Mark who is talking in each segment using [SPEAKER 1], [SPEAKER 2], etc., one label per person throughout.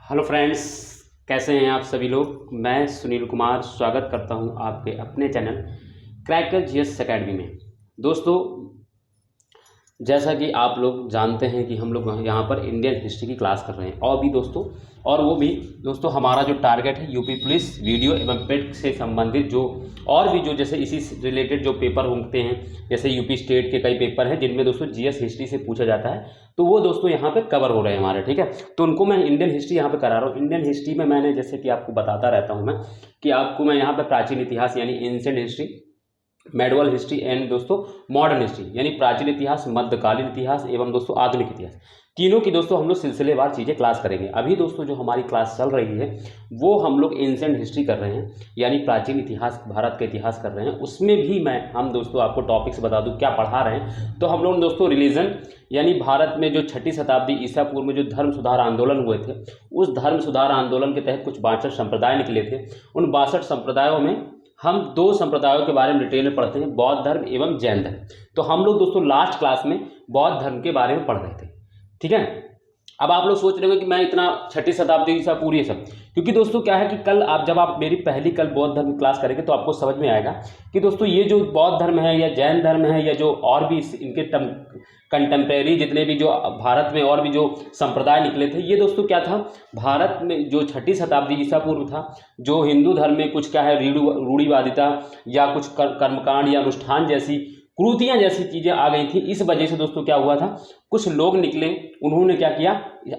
[SPEAKER 1] Hello friends, कैसे हैं आप सभी लोग। मैं सुनील कुमार स्वागत करता हूं आपके अपने चैनल क्रैकर जीएस एकेडमी में। दोस्तों, जैसा कि आप लोग जानते हैं कि हम लोग यहाँ पर इंडियन हिस्ट्री की क्लास कर रहे हैं और भी दोस्तों, और वो भी दोस्तों हमारा जो टारगेट है यूपी पुलिस वीडियो एवं पेट से संबंधित जो और भी जो जैसे इसी रिलेटेड जो पेपर होते हैं, जैसे यूपी स्टेट के कई पेपर हैं जिनमें दोस्तों जीएस हिस्ट्री से पूछा जाता है, तो वो दोस्तों यहाँ पे कवर हो रहे हैं हमारे। ठीक है, तो उनको मैं इंडियन हिस्ट्री यहाँ पे करा रहा हूँ। इंडियन हिस्ट्री में मैंने जैसे कि आपको बताता रहता हूँ मैं कि आपको मैं यहाँ पे प्राचीन इतिहास यानी ancient history, medieval history and दोस्तों मॉडर्न हिस्ट्री यानी प्राचीन इतिहास, मध्यकालीन इतिहास एवं दोस्तों आधुनिक इतिहास, तीनों की दोस्तों हम लोग सिलसिलेवार चीज़ें क्लास करेंगे। अभी दोस्तों जो हमारी क्लास चल रही है वो हम लोग एंशिएंट हिस्ट्री कर रहे हैं यानी प्राचीन इतिहास, भारत का इतिहास कर रहे हैं। उसमें भी हम दोस्तों आपको टॉपिक्स बता दूं क्या पढ़ा रहे हैं। तो हम लोग दोस्तों रिलीजन यानी भारत में जो 6ठी शताब्दी ईसा पूर्व में जो धर्म सुधार आंदोलन हुए थे, उस धर्म सुधार आंदोलन के तहत कुछ 62 संप्रदाय निकले थे। उन 62 संप्रदायों में हम दो संप्रदायों के बारे में डिटेल में पढ़ते हैं, बौद्ध धर्म एवं जैन धर्म। तो हम लोग दोस्तों लास्ट क्लास में बौद्ध धर्म के बारे में पढ़ रहे थे। ठीक है, अब आप लोग सोच रहे हो कि मैं इतना 6ठी शताब्दी ईसा पूर्व ये सब, क्योंकि दोस्तों क्या है कि कल जब आप मेरी पहली कल बौद्ध धर्म की क्लास करेंगे तो आपको समझ में आएगा कि दोस्तों ये जो बौद्ध धर्म है या जैन धर्म है या जो और भी इनके कंटेम्प्रेरी जितने भी जो भारत में और भी जो संप्रदाय निकले थे, ये दोस्तों क्या था, भारत में जो 6ठी शताब्दी ईसा पूर्व था, जो हिंदू धर्म में कुछ क्या है रूढ़िवादिता या कुछ कर्मकांड या अनुष्ठान जैसी कुरीतियाँ जैसी चीज़ें आ गई थी। इस वजह से दोस्तों क्या हुआ था, कुछ लोग निकले, उन्होंने क्या किया,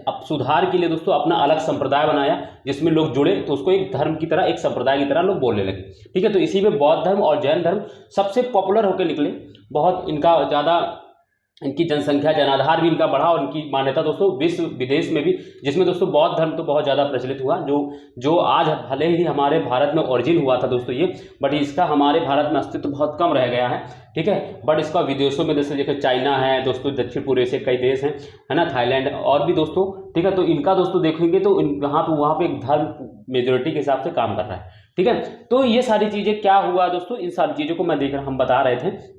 [SPEAKER 1] अब सुधार के लिए दोस्तों अपना अलग संप्रदाय बनाया जिसमें लोग जुड़े, तो उसको एक धर्म की तरह, एक संप्रदाय की तरह लोग बोलने लगे। ठीक है, तो इसी में बौद्ध धर्म और जैन धर्म सबसे पॉपुलर होकर निकले। बहुत इनका ज़्यादा, इनकी जनसंख्या जनाधार भी इनका बढ़ा और इनकी मान्यता दोस्तों विश्व विदेश में भी, जिसमें दोस्तों बौद्ध धर्म तो बहुत ज़्यादा प्रचलित हुआ। जो आज भले ही हमारे भारत में ओरिजिन हुआ था दोस्तों ये, बट इसका हमारे भारत में अस्तित्व बहुत कम रह गया है। ठीक है, बट इसका विदेशों में जैसे देखो चाइना है दोस्तों, दक्षिण पूर्व एशिया कई देश हैं, है ना, थाईलैंड और भी दोस्तों। ठीक है, तो इनका दोस्तों देखेंगे तो वहाँ पे एक धर्म मेजोरिटी के हिसाब से काम कर रहा है। ठीक है, तो ये सारी चीज़ें क्या हुआ दोस्तों, इन सारी चीज़ों को हम बता रहे थे।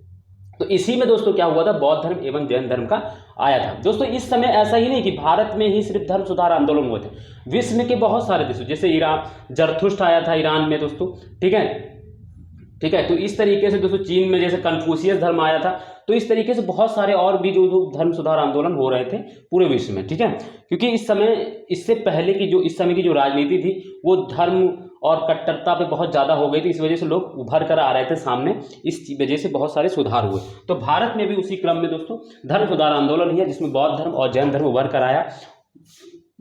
[SPEAKER 1] तो इसी में दोस्तों क्या हुआ था, बौद्ध धर्म एवं जैन धर्म का आया था। दोस्तों इस समय ऐसा ही नहीं कि भारत में ही सिर्फ धर्म सुधार आंदोलन हुए थे, विश्व के बहुत सारे देशों, जैसे ईरान, जरथुस्ट्र आया था ईरान में दोस्तों। ठीक है, ठीक है, तो इस तरीके से दोस्तों चीन में जैसे कन्फ्यूशियस धर्म आया था। तो इस तरीके से बहुत सारे और भी जो धर्म सुधार आंदोलन हो रहे थे पूरे विश्व में। ठीक है, क्योंकि इस समय, इससे पहले की जो इस समय की जो राजनीति थी वो धर्म और कट्टरता पे बहुत ज़्यादा हो गई थी, इस वजह से लोग उभर कर आ रहे थे सामने, इस वजह से बहुत सारे सुधार हुए। तो भारत में भी उसी क्रम में दोस्तों धर्म सुधार आंदोलन ही है जिसमें बौद्ध धर्म और जैन धर्म उभर कर आया,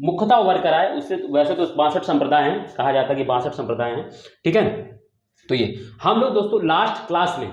[SPEAKER 1] मुख्यतः उभर कर आया। उससे वैसे तो 62 संप्रदाय हैं, कहा जाता है कि 62 संप्रदाय हैं। ठीक है, तो ये हम लोग दोस्तों लास्ट क्लास में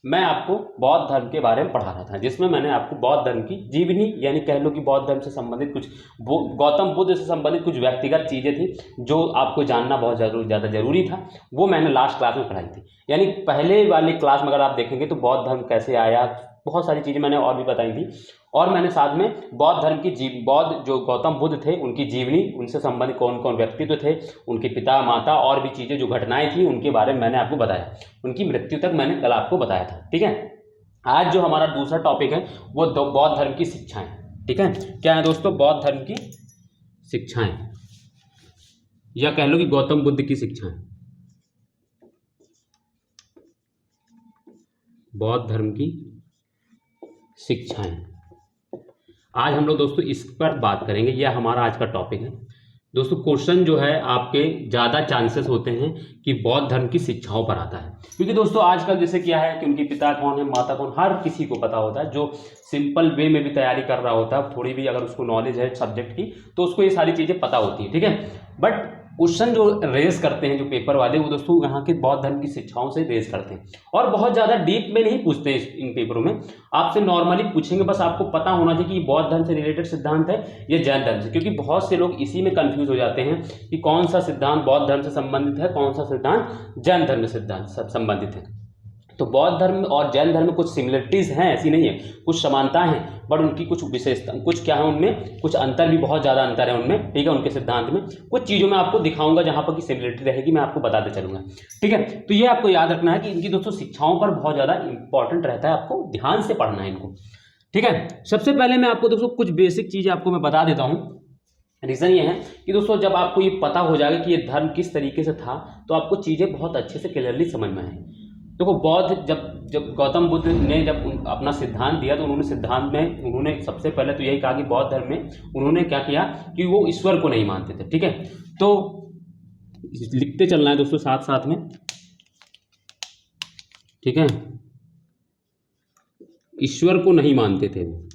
[SPEAKER 1] मैं आपको बौद्ध धर्म के बारे में पढ़ा रहा था, जिसमें मैंने आपको बौद्ध धर्म की जीवनी यानी कह लो कि बौद्ध धर्म से संबंधित कुछ, गौतम बुद्ध से संबंधित कुछ व्यक्तिगत चीज़ें थी जो आपको जानना बहुत ज़्यादा जरूरी था, वो मैंने लास्ट क्लास में पढ़ाई थी। यानी पहले वाली क्लास में अगर आप देखेंगे तो बौद्ध धर्म कैसे आया, बहुत सारी चीज़ें मैंने और भी बताई थी, और मैंने साथ में बौद्ध धर्म की बौद्ध जो गौतम बुद्ध थे उनकी जीवनी, उनसे संबंधित कौन कौन व्यक्तित्व थे, उनके पिता माता और भी चीज़ें जो घटनाएं थी उनके बारे में मैंने आपको बताया, उनकी मृत्यु तक मैंने कल आपको बताया था। ठीक है, आज जो हमारा दूसरा टॉपिक है वो बौद्ध धर्म की शिक्षाएं। ठीक है, क्या है दोस्तों, बौद्ध धर्म की शिक्षाएं या कह लो कि गौतम बुद्ध की शिक्षाएं, बौद्ध धर्म की शिक्षाएं। आज हम लोग दोस्तों इस पर बात करेंगे, यह हमारा आज का टॉपिक है। दोस्तों क्वेश्चन जो है आपके ज़्यादा चांसेस होते हैं कि बौद्ध धर्म की शिक्षाओं पर आता है, क्योंकि दोस्तों आजकल जैसे क्या है कि उनके पिता कौन है, माता कौन, हर किसी को पता होता है। जो सिंपल वे में भी तैयारी कर रहा होता है, थोड़ी भी अगर उसको नॉलेज है सब्जेक्ट की, तो उसको ये सारी चीज़ें पता होती है। ठीक है, बट क्वेश्चन जो रेज करते हैं जो पेपर वाले, वो दोस्तों यहाँ के बौद्ध धर्म की शिक्षाओं से रेज करते हैं, और बहुत ज़्यादा डीप में नहीं पूछते हैं इन पेपरों में, आपसे नॉर्मली पूछेंगे। बस आपको पता होना चाहिए कि बौद्ध धर्म से रिलेटेड सिद्धांत है या जैन धर्म से, क्योंकि बहुत से लोग इसी में कंफ्यूज हो जाते हैं कि कौन सा सिद्धांत बौद्ध धर्म से संबंधित है, कौन सा सिद्धांत जैन धर्म से संबंधित है। तो बौद्ध धर्म और जैन धर्म में कुछ सिमिलरिटीज़ हैं, ऐसी नहीं है, कुछ समानताएं हैं, बट उनकी कुछ विशेषता, कुछ क्या है उनमें, कुछ अंतर भी, बहुत ज़्यादा अंतर है उनमें। ठीक है, उनके सिद्धांत में कुछ चीज़ों में आपको दिखाऊंगा जहाँ पर की सिमिलरिटी रहेगी, मैं आपको बताते चलूँगा। ठीक है, तो ये आपको याद रखना है कि इनकी दोस्तों शिक्षाओं पर बहुत ज़्यादा इंपॉर्टेंट रहता है, आपको ध्यान से पढ़ना है इनको। ठीक है, सबसे पहले मैं आपको दोस्तों कुछ बेसिक चीज़ें आपको मैं बता देता हूँ रीज़न ये है कि दोस्तों जब आपको ये पता हो जाएगा कि ये धर्म किस तरीके से था तो आपको चीज़ें बहुत अच्छे से क्लियरली समझ में आए। देखो बौद्ध जब जब गौतम बुद्ध ने जब अपना सिद्धांत दिया तो उन्होंने सिद्धांत में उन्होंने सबसे पहले तो यही कहा कि बौद्ध धर्म में उन्होंने क्या किया कि वो ईश्वर को नहीं मानते थे। ठीक है, तो लिखते चलना है दोस्तों साथ साथ में। ठीक है, ईश्वर को नहीं मानते थे वो,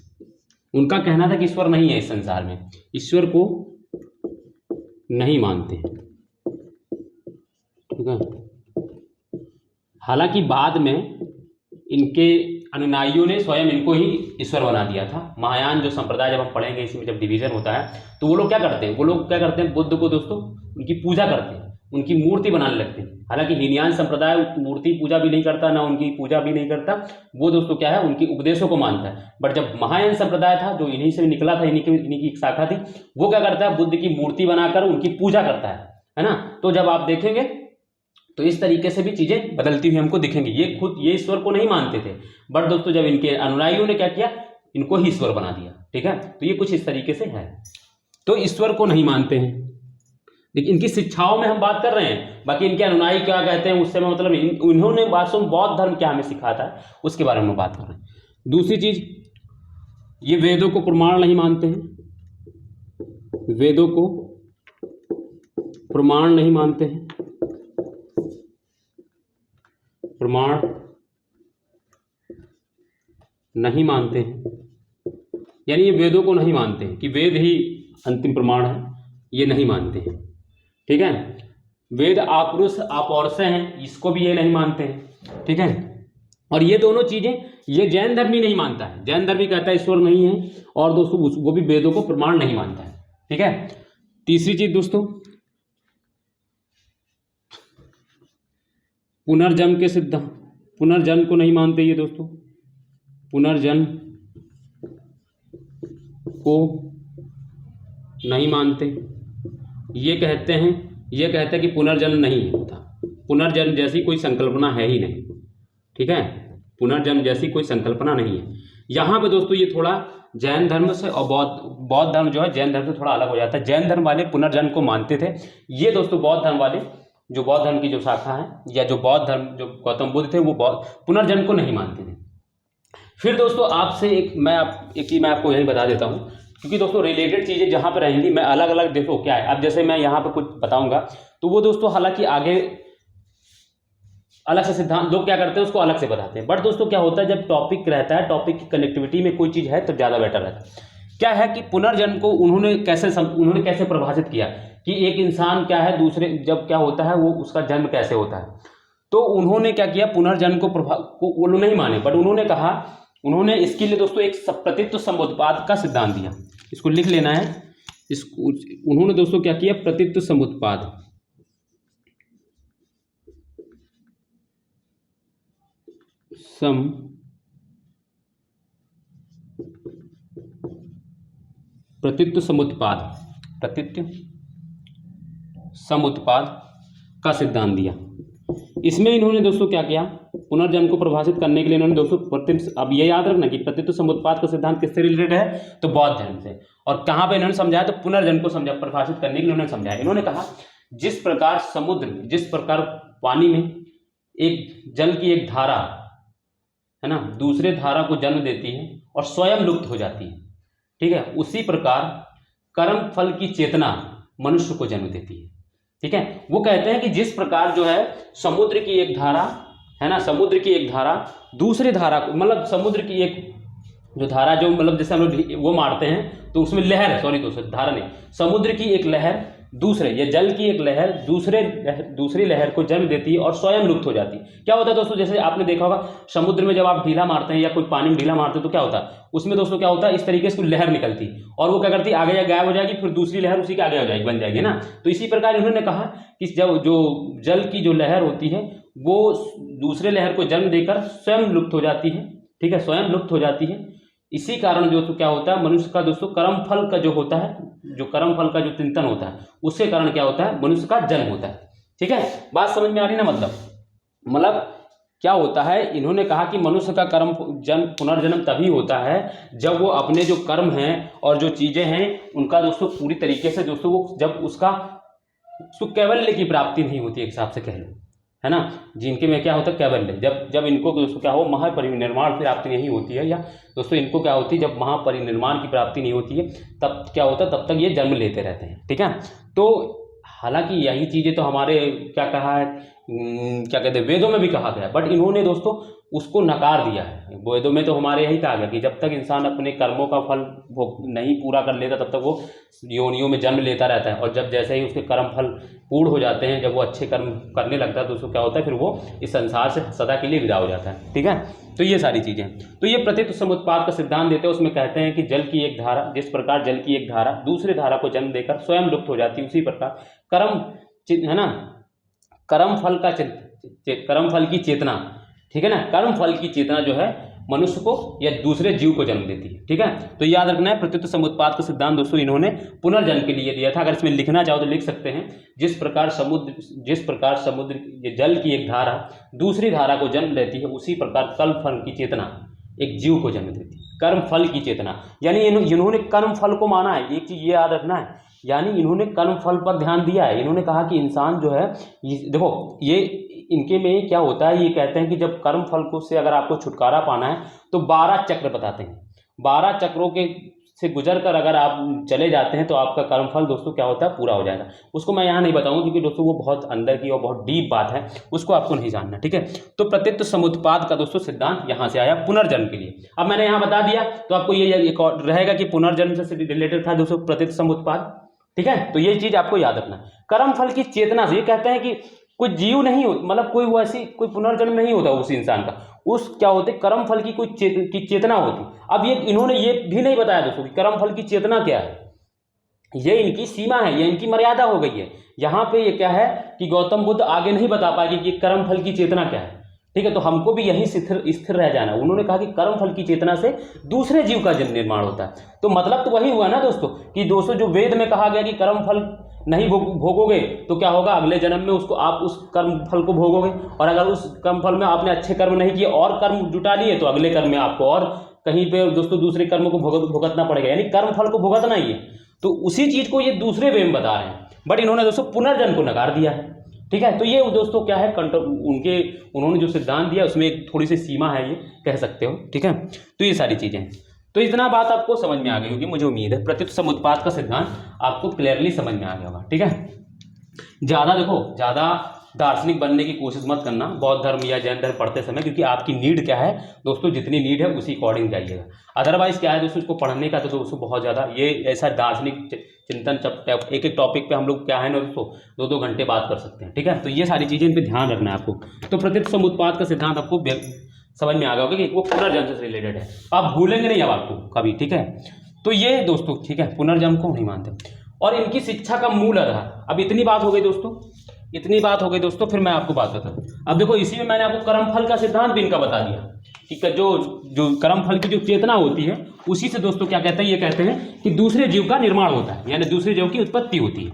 [SPEAKER 1] उनका कहना था कि ईश्वर नहीं है इस संसार में, ईश्वर को नहीं मानते। ठीक है, हालांकि बाद में इनके अनुयायियों ने स्वयं इनको ही ईश्वर बना दिया था। महायान जो संप्रदाय जब हम पढ़ेंगे इसमें जब डिवीजन होता है तो वो लोग क्या करते हैं, वो लोग क्या करते हैं, बुद्ध को दोस्तों उनकी पूजा करते हैं, उनकी मूर्ति बनाने लगते हैं। हालांकि हीनयान संप्रदाय मूर्ति पूजा भी नहीं करता, ना उनकी पूजा भी नहीं करता, वो दोस्तों क्या है उनके उपदेशों को मानता है। बट जब महायान संप्रदाय था जो इन्हीं से निकला था, इन्हीं की एक शाखा थी, वो क्या करता है बुद्ध की मूर्ति बनाकर उनकी पूजा करता है ना। तो जब आप देखेंगे तो इस तरीके से भी चीजें बदलती हुई हमको दिखेंगी। ये खुद ये ईश्वर को नहीं मानते थे, बट दोस्तों जब इनके अनुयायियों ने क्या किया, इनको ही ईश्वर बना दिया। ठीक है, तो ये कुछ इस तरीके से है। तो ईश्वर को नहीं मानते हैं, लेकिन इनकी शिक्षाओं में हम बात कर रहे हैं, बाकी इनके अनुयायी क्या कहते हैं उससे मतलब इन्होंने वास्तव में बौद्ध धर्म क्या हमें सिखाता है उसके बारे में बात कर रहे हैं। दूसरी चीज, ये वेदों को प्रमाण नहीं मानते हैं, वेदों को प्रमाण नहीं मानते हैं, प्रमाण नहीं मानते हैं, यानी ये वेदों को नहीं मानते हैं कि वेद ही अंतिम प्रमाण है, ये नहीं मानते हैं। ठीक है, वेद आपुरुष अपौरुष हैं, इसको भी ये नहीं मानते हैं। ठीक है, और ये दोनों चीजें ये जैन धर्म भी नहीं मानता है, जैन धर्म भी कहता है ईश्वर नहीं है, और दोस्तों वो भी वेदों को प्रमाण नहीं मानता है। ठीक है, तीसरी चीज दोस्तों, पुनर्जन्म के सिद्धांत, पुनर्जन्म को नहीं मानते ये दोस्तों, पुनर्जन्म को नहीं मानते। ये कहते हैं कि पुनर्जन्म नहीं होता, पुनर्जन्म जैसी कोई संकल्पना है ही नहीं। ठीक है, पुनर्जन्म जैसी कोई संकल्पना नहीं है। यहाँ पे दोस्तों ये थोड़ा जैन धर्म से और बौद्ध धर्म जो है जैन धर्म से थोड़ा अलग हो जाता है। जैन धर्म वाले पुनर्जन्म को मानते थे, ये दोस्तों बौद्ध धर्म वाले जो बौद्ध धर्म की जो शाखा है या जो बौद्ध धर्म जो गौतम बुद्ध थे वो पुनर्जन्म को नहीं मानते थे। फिर दोस्तों आपसे एक मैं आपको यही बता देता हूँ, क्योंकि दोस्तों रिलेटेड चीज़ें जहाँ पर रहेंगी मैं अलग अलग देखो क्या है। अब जैसे मैं यहाँ पर कुछ बताऊँगा तो वो दोस्तों हालांकि आगे अलग से सिद्धांत लोग क्या करते हैं उसको अलग से बताते हैं, बट दोस्तों क्या होता है जब टॉपिक रहता है, टॉपिक की कनेक्टिविटी में कोई चीज़ है तो ज़्यादा बेटर रहता है। क्या है कि पुनर्जन्म को उन्होंने कैसे परिभाषित किया कि एक इंसान क्या है दूसरे जब क्या होता है वो उसका जन्म कैसे होता है। तो उन्होंने क्या किया, पुनर्जन्म को वो नहीं माने, बट उन्होंने कहा, उन्होंने इसके लिए दोस्तों एक प्रतित्व समुत्पाद का सिद्धांत दिया, इसको लिख लेना है। इसको उन्होंने दोस्तों क्या किया, प्रतित्व समुत्पाद, प्रतित्व समुत्पाद का सिद्धांत दिया। इसमें इन्होंने दोस्तों क्या किया, पुनर्जन्म को परिभाषित करने के लिए इन्होंने दोस्तों अब ये याद रखना कि प्रतित्व समुत्पाद का सिद्धांत किससे रिलेटेड है, तो बौद्ध धर्म से। और कहाँ पे इन्होंने समझाया, तो पुनर्जन्म को परिभाषित करने के लिए इन्होंने समझाया। इन्होंने कहा जिस प्रकार पानी में एक जल की एक धारा है ना दूसरे धारा को जन्म देती है और स्वयं लुप्त हो जाती है, ठीक है, उसी प्रकार कर्म फल की चेतना मनुष्य को जन्म देती है। ठीक है, वो कहते हैं कि जिस प्रकार जो है समुद्र की एक धारा है ना, समुद्र की एक धारा दूसरे धारा को मतलब समुद्र की एक जो धारा जो मतलब जैसे हम लोग वो मारते हैं तो उसमें लहर, सॉरी दोस्तों धारा नहीं, समुद्र की एक लहर दूसरे या जल की एक लहर दूसरी लहर को जन्म देती है और स्वयं लुप्त हो जाती है। क्या होता है दोस्तों, जैसे आपने देखा होगा समुद्र में जब आप ढीला मारते हैं या कोई पानी में ढीला मारते हैं तो क्या होता है उसमें दोस्तों, क्या होता है इस तरीके से लहर निकलती और वो क्या करती है आगे या गायब हो जाएगी, फिर दूसरी लहर उसी के आगे हो जाएगी, बन जाएगी ना। तो इसी प्रकार इन्होंने कहा कि जब जो जल की जो लहर होती है वो दूसरे लहर को जन्म देकर स्वयं लुप्त हो जाती है। ठीक है, स्वयं लुप्त हो जाती है। इसी कारण जो तो क्या होता है मनुष्य का दोस्तों कर्म फल का जो होता है, जो कर्म फल का जो चिंतन होता है उसके कारण क्या होता है मनुष्य का जन्म होता है। ठीक है, बात समझ में आ रही ना, मतलब क्या होता है, इन्होंने कहा कि मनुष्य का कर्म पुनर्जन्म तभी होता है जब वो अपने जो कर्म हैं और जो चीज़ें हैं उनका दोस्तों पूरी तरीके से दोस्तों वो जब उसको कैवल्य की प्राप्ति नहीं होती, एक हिसाब से कह लो, है ना। जिनके में क्या होता है कैवल्य, जब इनको दोस्तों क्या हो महापरिनिर्वाण की प्राप्ति नहीं होती है, या दोस्तों इनको क्या होती है जब महापरिनिर्वाण की प्राप्ति नहीं होती है तब क्या होता है, तब तक ये जन्म लेते रहते हैं, ठीक है। तो हालांकि यही चीज़ें तो हमारे क्या कहा है, क्या कहते हैं, वेदों में भी कहा गया है, बट इन्होंने दोस्तों उसको नकार दिया है। वेदों में तो हमारे यही कहा गया कि जब तक इंसान अपने कर्मों का फल भोग नहीं पूरा कर लेता तब तक वो योनियों में जन्म लेता रहता है, और जब जैसे ही उसके कर्म फल पूर्ण हो जाते हैं, जब वो अच्छे कर्म करने लगता है तो उसको क्या होता है, फिर वो इस संसार से सदा के लिए विदा हो जाता है, ठीक है। तो ये सारी चीज़ें, तो ये प्रतीत समुत्पाद का सिद्धांत देते हैं। उसमें कहते हैं कि जल की एक धारा, जिस प्रकार जल की एक धारा दूसरे धारा को जन्म देकर स्वयं लुप्त हो जाती है, उसी प्रकार कर्म है ना, कर्म फल की चेतना, ठीक है ना, कर्म फल की चेतना जो है मनुष्य को या दूसरे जीव को जन्म देती है, ठीक है। तो याद रखना है, प्रत्युत समुत्पाद का सिद्धांत दोस्तों इन्होंने पुनर्जन्म के लिए दिया था। अगर इसमें लिखना चाहो तो लिख सकते हैं, जिस प्रकार समुद्र ये जल की एक धारा दूसरी धारा को जन्म लेती है, उसी प्रकार कर्म फल की चेतना एक जीव को जन्म देती है। कर्म फल की चेतना, यानी इन्होंने कर्म फल को माना है, एक चीज ये याद रखना है, यानी इन्होंने कर्म फल पर ध्यान दिया है। इन्होंने कहा कि इंसान जो है, देखो ये इनके में क्या होता है, ये कहते हैं कि जब कर्म फल को से अगर आपको छुटकारा पाना है तो 12 चक्र बताते हैं, 12 चक्रों के से गुजर कर अगर आप चले जाते हैं तो आपका कर्मफल दोस्तों क्या होता है, पूरा हो जाएगा। उसको मैं यहाँ नहीं बताऊँ क्योंकि दोस्तों वो बहुत अंदर की और बहुत डीप बात है, उसको आपको नहीं जानना, ठीक है। तो प्रत्यक्ष समुत्पाद का दोस्तों सिद्धांत यहाँ से आया पुनर्जन्म के लिए। अब मैंने यहाँ बता दिया तो आपको ये एक और रहेगा कि पुनर्जन्म से रिलेटेड था दोस्तों प्रत्यक्ष समुत्पाद, ठीक है। तो ये चीज आपको याद रखना। कर्म फल की चेतना से ये कहते हैं कि कोई जीव नहीं हो, मतलब कोई वैसी कोई पुनर्जन्म नहीं होता उस इंसान का, उस क्या होते कर्म फल की कोई चेतना होती। अब ये इन्होंने ये भी नहीं बताया दोस्तों कि कर्म फल की चेतना क्या है, ये इनकी सीमा है, ये इनकी मर्यादा हो गई है। यहाँ पे ये क्या है कि गौतम बुद्ध आगे नहीं बता पाएंगे कि कर्म फल की चेतना क्या है, ठीक है। तो हमको भी यही स्थिर रह जाना। उन्होंने कहा कि कर्म फल की चेतना से दूसरे जीव का जन्म निर्माण होता है। तो मतलब तो वही हुआ ना दोस्तों कि दोस्तों जो वेद में कहा गया कि कर्म फल नहीं भोगोगे तो क्या होगा, अगले जन्म में उसको आप उस कर्म फल को भोगोगे, और अगर उस कर्म फल में आपने अच्छे कर्म नहीं किए और कर्म जुटा लिए तो अगले कर्म में आपको और कहीं पे दोस्तों दूसरे कर्म को भुगतना पड़ेगा, यानी कर्म फल को भुगतना ही है। तो उसी चीज को ये दूसरे वे में बता रहे हैं, बट इन्होंने दोस्तों पुनर्जन्म को नकार दिया है, ठीक है। तो ये दोस्तों क्या है, उन्होंने जो सिद्धांत दिया उसमें एक थोड़ी सी सीमा है, ये कह सकते हो, ठीक है। तो ये सारी चीजें, तो इतना बात आपको समझ में आ गई होगी, मुझे उम्मीद है प्रत्युत समुत्पाद का सिद्धांत आपको क्लियरली समझ में आ गया होगा, ठीक है। ज़्यादा दार्शनिक बनने की कोशिश मत करना बौद्ध धर्म या जैन धर्म पढ़ते समय, क्योंकि आपकी नीड क्या है दोस्तों, जितनी नीड है उसी अकॉर्डिंग जाइएगा। अदरवाइज क्या है दोस्तों, इसको पढ़ने का तो दोस्तों बहुत ज़्यादा ये ऐसा दार्शनिक चिंतन एक एक टॉपिक पे हम लोग क्या है ना दोस्तों 2-2 घंटे बात कर सकते हैं, ठीक है। तो ये सारी चीज़ें इन पर ध्यान रखना है आपको। तो प्रत्यक्ष समुत्पाद का सिद्धांत आपको समझ में आ गया होगा कि वो पुनर्जन्म से रिलेटेड है, आप भूलेंगे नहीं अब आपको कभी, ठीक है। तो ये दोस्तों ठीक है, पुनर्जन्म को नहीं मानते। और इनकी शिक्षा का मूल आधार, अब इतनी बात हो गई दोस्तों, फिर मैं आपको बात बताऊँ। अब देखो इसी में मैंने आपको कर्मफल का सिद्धांत भी इनका बता दिया, ठीक है। जो कर्मफल की जो चेतना होती है उसी से दोस्तों क्या कहते हैं, ये कहते हैं कि दूसरे जीव का निर्माण होता है, यानी दूसरे जीव की उत्पत्ति होती है,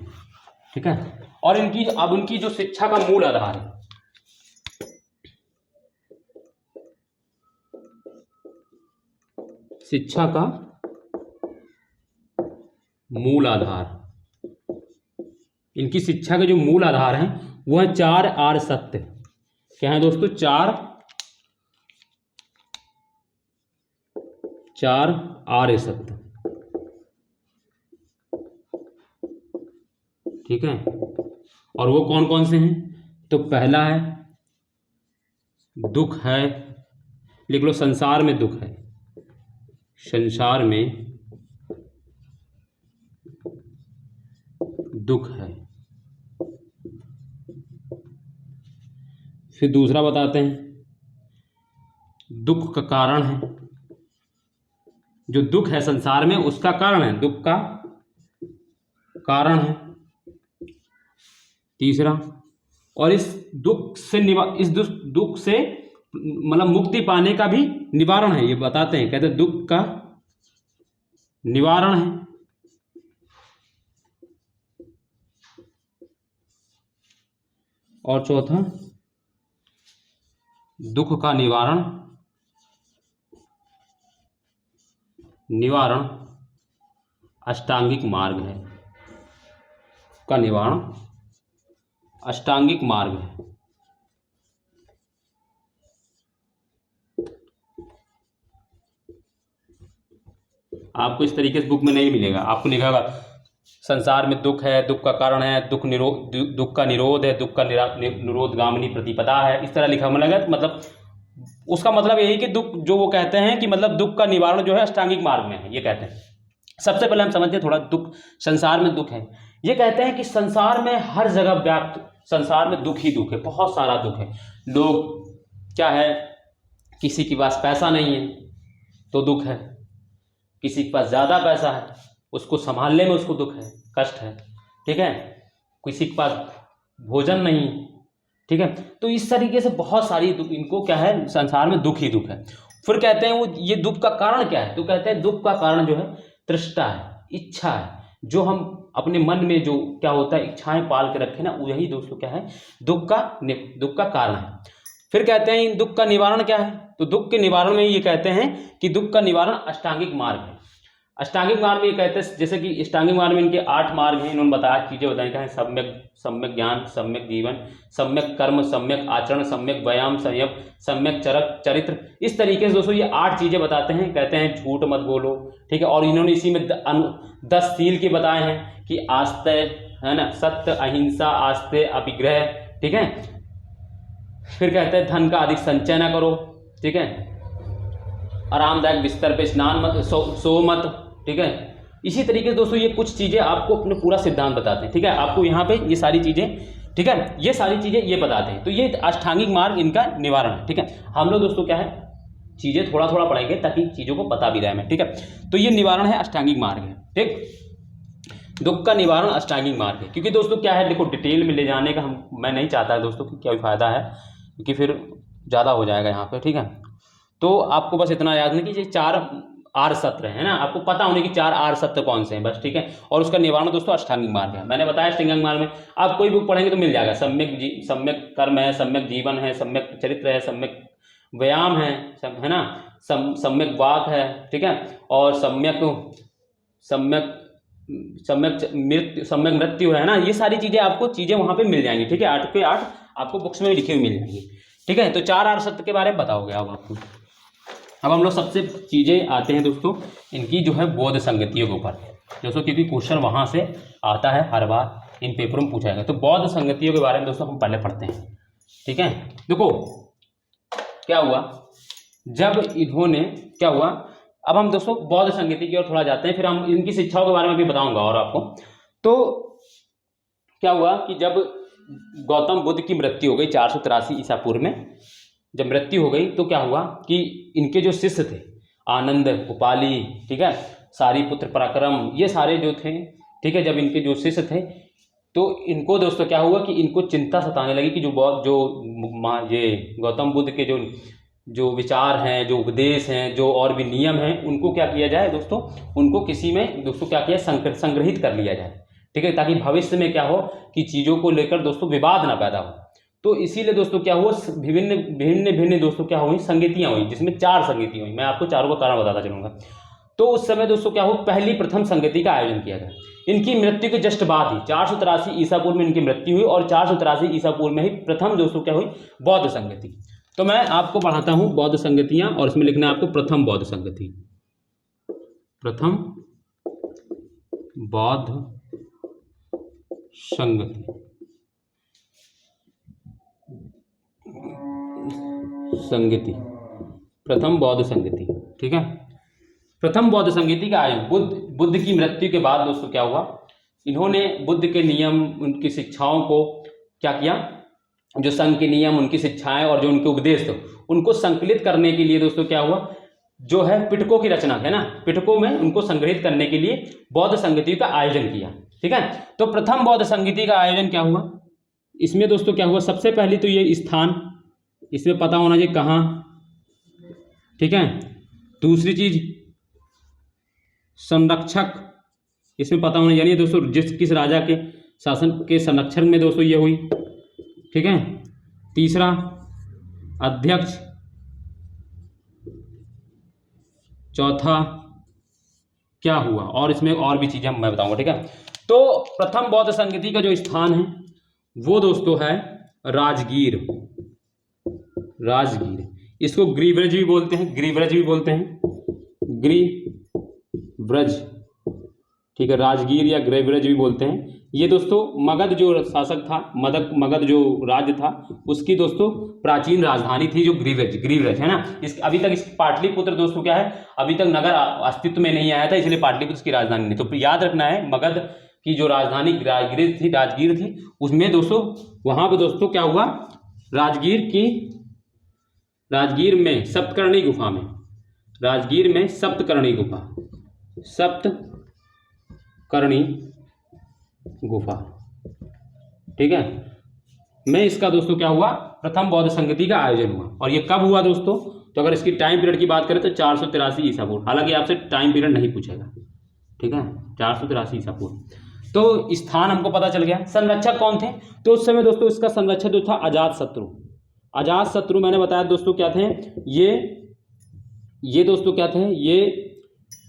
[SPEAKER 1] ठीक है। और उनकी जो शिक्षा का मूल आधार है, शिक्षा का मूल आधार, इनकी शिक्षा के जो मूल आधार हैं वो है 4 आर्य सत्य। क्या है दोस्तों, 4 आर्य सत्य, ठीक है। और वो कौन कौन से हैं, तो पहला है दुख है, लिख लो संसार में दुख है, संसार में दुख है। फिर दूसरा बताते हैं दुख का कारण है, जो दुख है संसार में उसका कारण है, दुख का कारण है। तीसरा, और इस दुख से मतलब मुक्ति पाने का भी निवारण है, ये बताते हैं, कहते हैं दुख का निवारण है। और चौथा, दुख का निवारण अष्टांगिक मार्ग है, का निवारण अष्टांगिक मार्ग है। आपको इस तरीके से बुक में नहीं मिलेगा, आपको लिखा होगा संसार में दुख है, दुख का कारण है, दुख का निरोध है, दुख का निरोधगामिनी प्रतिपदा है, इस तरह लिखा मिलेगा। मतलब उसका मतलब यही कि दुख जो वो कहते हैं कि मतलब दुख का निवारण जो है अष्टांगिक मार्ग में है, ये कहते हैं। सबसे पहले हम समझते हैं थोड़ा दुख, संसार में दुख है, ये कहते हैं कि संसार में हर जगह व्याप्त, संसार में दुख ही दुख है, बहुत सारा दुख है। लोग क्या है, किसी के पास पैसा नहीं है तो दुख है, किसी के पास ज़्यादा पैसा है उसको संभालने में उसको दुख है, कष्ट है, ठीक है, किसी के पास भोजन नहीं, ठीक है। तो इस तरीके से बहुत सारी दुख, इनको क्या है, संसार में दुख ही दुख है। फिर कहते हैं वो ये दुख का कारण क्या है, तो कहते हैं दुख का कारण जो है तृष्णा है, इच्छा है, जो हम अपने मन में जो क्या होता है इच्छाएं पाल के रखे ना, वही दोस्तों क्या है, दुख का कारण है। फिर कहते हैं इन दुख का निवारण क्या है, तो दुख के निवारण में ये कहते हैं कि दुख का निवारण अष्टांगिक मार्ग है। अष्टांगिक मार्ग में ये कहते हैं, जैसे कि अष्टांगिक मार्ग में इनके 8 मार्ग हैं, इन्होंने बताया, चीजें बताई क्या है, सम्यक ज्ञान, सम्यक जीवन, सम्यक कर्म, सम्यक आचरण, सम्यक व्यायाम, संयम, सम्यक चरित्र। इस तरीके से दोस्तों ये 8 चीजें बताते हैं, कहते हैं झूठ मत बोलो, ठीक है। और इन्होंने इसी में 10 सील के बताए हैं कि आस्तेय है ना, सत्य, अहिंसा, आस्तेय, अभिग्रह, ठीक है। फिर कहते हैं धन का अधिक संचय न करो, ठीक है, आरामदायक बिस्तर पे स्नान मत, सो मत, ठीक है। इसी तरीके से दोस्तों ये कुछ चीज़ें आपको अपने पूरा सिद्धांत बताते हैं, ठीक है। आपको यहाँ पे ये सारी चीज़ें, ठीक है, ये सारी चीज़ें ये बताते हैं। तो ये अष्टांगिक मार्ग इनका निवारण है, ठीक है। हम लोग दोस्तों क्या है, चीज़ें थोड़ा थोड़ा पढ़ेंगे ताकि चीज़ों को पता भी रहे हमें, ठीक है। तो ये निवारण है, अष्टांगिक मार्ग है, ठीक। दुख का निवारण अष्टांगिक मार्ग है, क्योंकि दोस्तों क्या है, देखो डिटेल में ले जाने का मैं नहीं चाहता दोस्तों कि क्या फ़ायदा है, क्योंकि फिर ज़्यादा हो जाएगा यहाँ पे, ठीक है। तो आपको बस इतना याद नहीं कि ये 4 आर सत्र है ना, आपको पता होने कि 4 आर सत्र कौन से हैं बस, ठीक है। और उसका निवारण दोस्तों अष्टांगिक मार्ग है, मैंने बताया अष्टांगिक मार्ग में आप कोई बुक पढ़ेंगे तो मिल जाएगा। सम्यक कर्म है, सम्यक जीवन है, सम्यक चरित्र है, सम्यक व्यायाम है ना, सम्यक वाक है, ठीक है। और सम्यक मृत्यु है ना, ये सारी चीज़ें आपको वहाँ पे मिल जाएंगी, ठीक है। 8 के 8 आपको बुक्स में लिखे हुए मिल जाएंगी, ठीक है। तो 4 आर सत्य के बारे में बताओगे अब आपको। अब हम लोग सबसे चीज़ें आते हैं दोस्तों इनकी जो है बौद्ध संगतियों के ऊपर दोस्तों, क्योंकि क्वेश्चन वहाँ से आता है हर बार, इन पेपरों में पूछा जाएगा। तो बौद्ध संगतियों के बारे में दोस्तों हम पहले पढ़ते हैं, ठीक है। देखो क्या हुआ, जब इन्होंने क्या हुआ, अब हम दोस्तों बौद्ध संगति की ओर थोड़ा जाते हैं, फिर हम इनकी शिक्षाओं के बारे में भी बताऊंगा और आपको। तो क्या हुआ कि जब गौतम बुद्ध की मृत्यु हो गई 483 ईसा पूर्व में, जब मृत्यु हो गई तो क्या हुआ कि इनके जो शिष्य थे, आनंद, उपाली, ठीक है, सारिपुत्र, पराक्रम, ये सारे जो थे, ठीक है, जब इनके जो शिष्य थे तो इनको दोस्तों क्या हुआ कि इनको चिंता सताने लगी कि ये गौतम बुद्ध के जो विचार हैं, जो उपदेश हैं, जो और भी नियम हैं, उनको क्या किया जाए दोस्तों, उनको किसी में दोस्तों क्या किया, संग्रहित कर लिया जाए, ठीक है, ताकि भविष्य में क्या हो कि चीज़ों को लेकर दोस्तों विवाद ना पैदा हो। तो इसीलिए दोस्तों क्या हुआ, भिन्न दोस्तों क्या हुई, संगतियाँ हुई, जिसमें 4 संगतियाँ हुई। मैं आपको चारों का कारण बताता चलूँगा। तो उस समय दोस्तों क्या हुआ, प्रथम संगति का आयोजन किया गया। इनकी मृत्यु के जस्ट बाद ही 483 ईसा पूर्व में इनकी मृत्यु हुई, और 483 ईसा पूर्व में ही प्रथम दोस्तों क्या हुई, बौद्ध संगति। तो मैं आपको पढ़ाता हूँ बौद्ध संगतियाँ, और इसमें लिखना है आपको प्रथम बौद्ध संगति, प्रथम बौद्ध संगति, प्रथम बौद्ध संगति, ठीक है। प्रथम बौद्ध संगति का आयोजन बुद्ध की मृत्यु के बाद दोस्तों क्या हुआ, इन्होंने बुद्ध के नियम, उनकी शिक्षाओं को क्या किया, जो संघ के नियम, उनकी शिक्षाएं और जो उनके उपदेश थे उनको संकलित करने के लिए दोस्तों क्या हुआ, जो है पिटकों की रचना है ना, पिटकों में उनको संग्रहित करने के लिए बौद्ध संगति का आयोजन किया, ठीक है। तो प्रथम बौद्ध संगति का आयोजन क्या हुआ, इसमें दोस्तों क्या हुआ, सबसे पहले तो ये स्थान, इसमें पता होना चाहिए कहाँ, ठीक है। दूसरी चीज संरक्षक, इसमें पता होना, यानी दोस्तों किस राजा के शासन के संरक्षण में दोस्तों ये हुई, ठीक है। तीसरा अध्यक्ष, चौथा क्या हुआ, और इसमें और भी चीजें मैं बताऊंगा, ठीक है। तो प्रथम बौद्ध संगति का जो स्थान है वो दोस्तों है राजगीर। राजगीर, इसको गिरिव्रज भी बोलते हैं, गिरिव्रज भी बोलते हैं, गिरिव्रज, ठीक है, राजगीर या गिरिव्रज भी बोलते हैं। ये दोस्तों मगध जो शासक था, मगध जो राज्य था, उसकी दोस्तों प्राचीन राजधानी थी जो गिरिव्रज, गिरिव्रज है ना। इस अभी तक इस पाटलिपुत्र दोस्तों क्या है, अभी तक नगर अस्तित्व में नहीं आया था, इसलिए पाटलिपुत्र की राजधानी नहीं। तो याद रखना है, मगध की जो राजधानी राजगीर थी, उसमें दोस्तों वहां पर दोस्तों क्या हुआ, राजगीर में सप्तकर्णी गुफा में, राजगीर में सप्तकर्णी गुफा, सप्तकर्णी गुफा, ठीक है, में इसका दोस्तों क्या हुआ, प्रथम बौद्ध संगति का आयोजन हुआ। और ये कब हुआ दोस्तों, तो अगर इसकी टाइम पीरियड की बात करें तो 483 ईसा पूर्व। हालांकि आपसे टाइम पीरियड नहीं पूछेगा, ठीक है, 483 ईसा पूर्व। तो स्थान हमको पता चल गया। संरक्षक कौन थे, तो उस समय दोस्तों इसका संरक्षक जो था अजातशत्रु। अजातशत्रु मैंने बताया दोस्तों क्या थे, ये दोस्तों क्या थे, ये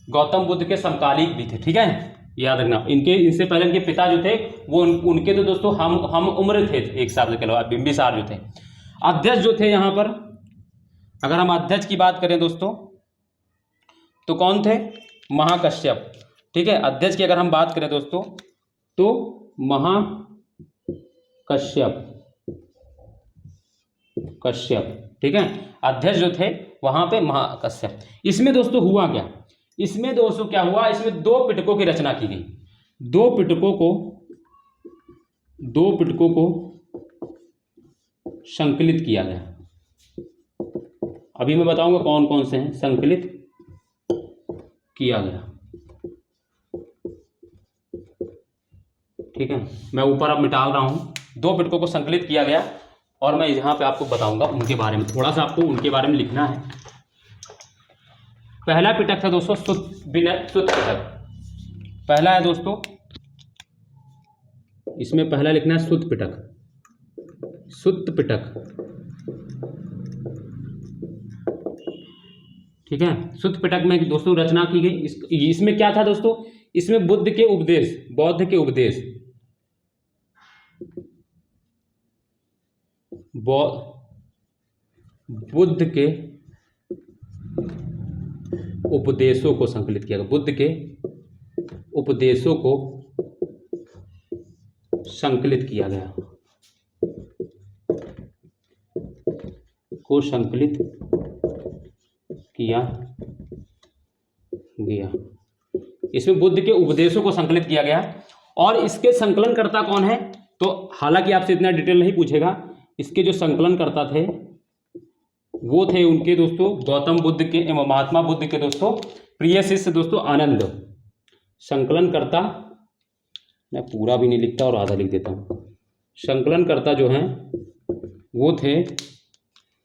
[SPEAKER 1] गौतम बुद्ध के समकालिक भी थे, ठीक है, याद रखना। इनसे पहले इनके पिता जो थे वो उनके तो दोस्तों हम उम्र थे एक साल से, कहलो बिंबिसार जो थे। अध्यक्ष जो थे यहाँ पर, अगर हम अध्यक्ष की बात करें दोस्तों तो कौन थे, महाकश्यप, ठीक है। अध्यक्ष की अगर हम बात करें दोस्तों तो महाकश्यप, ठीक है, अध्यक्ष जो थे वहां पे महाकश्यप। इसमें दोस्तों हुआ क्या, इसमें दोस्तों क्या हुआ, इसमें 2 पिटकों की रचना की गई। 2 पिटकों को संकलित किया गया। अभी मैं बताऊंगा कौन कौन से हैं, संकलित किया गया, ठीक है। मैं ऊपर अब मिटा रहा हूं, 2 पिटकों को संकलित किया गया, और मैं यहाँ पे आपको बताऊंगा उनके बारे में, थोड़ा सा आपको उनके बारे में लिखना है। पहला पिटक था दोस्तों सुत पिटक, पहला है दोस्तों, इसमें पहला लिखना है सुत पिटक, ठीक है। सुत पिटक में दोस्तों रचना की गई। इसमें क्या था दोस्तों, इसमें बुद्ध के उपदेश, बौद्ध के उपदेश, बुद्ध के उपदेशों को संकलित किया गया, बुद्ध के उपदेशों को संकलित किया गया, इसमें बुद्ध के उपदेशों को संकलित किया गया। और इसके संकलनकर्ता कौन है, तो हालांकि आपसे इतना डिटेल नहीं पूछेगा, इसके जो संकलनकर्ता थे वो थे उनके दोस्तों गौतम बुद्ध के एवं महात्मा बुद्ध के दोस्तों प्रिय शिष्य दोस्तों आनंद। संकलनकर्ता, मैं पूरा भी नहीं लिखता और आधा लिख देता हूँ। संकलनकर्ता जो हैं वो थे,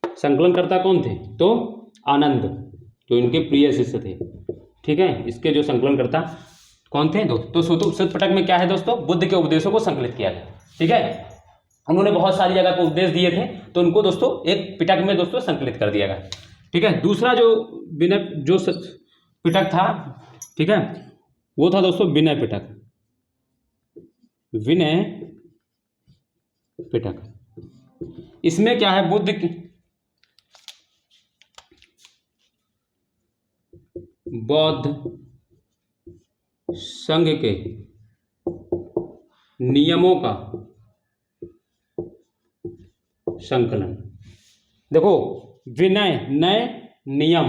[SPEAKER 1] संकलनकर्ता कौन थे, तो आनंद, जो इनके प्रिय शिष्य थे, ठीक है। इसके जो संकलनकर्ता कौन थे तो सुत पिटक में क्या है दोस्तों, बुद्ध के उपदेशों को संकलित किया गया, ठीक है। उन्होंने बहुत सारी जगह को उपदेश दिए थे, तो उनको दोस्तों एक पिटक में दोस्तों संकलित कर दिया गया, ठीक है। दूसरा जो पिटक था, ठीक है, वो था दोस्तों विनय पिटक, इसमें क्या है, बुद्ध की बौद्ध संघ के नियमों का संकलन। देखो, विनय नय नियम,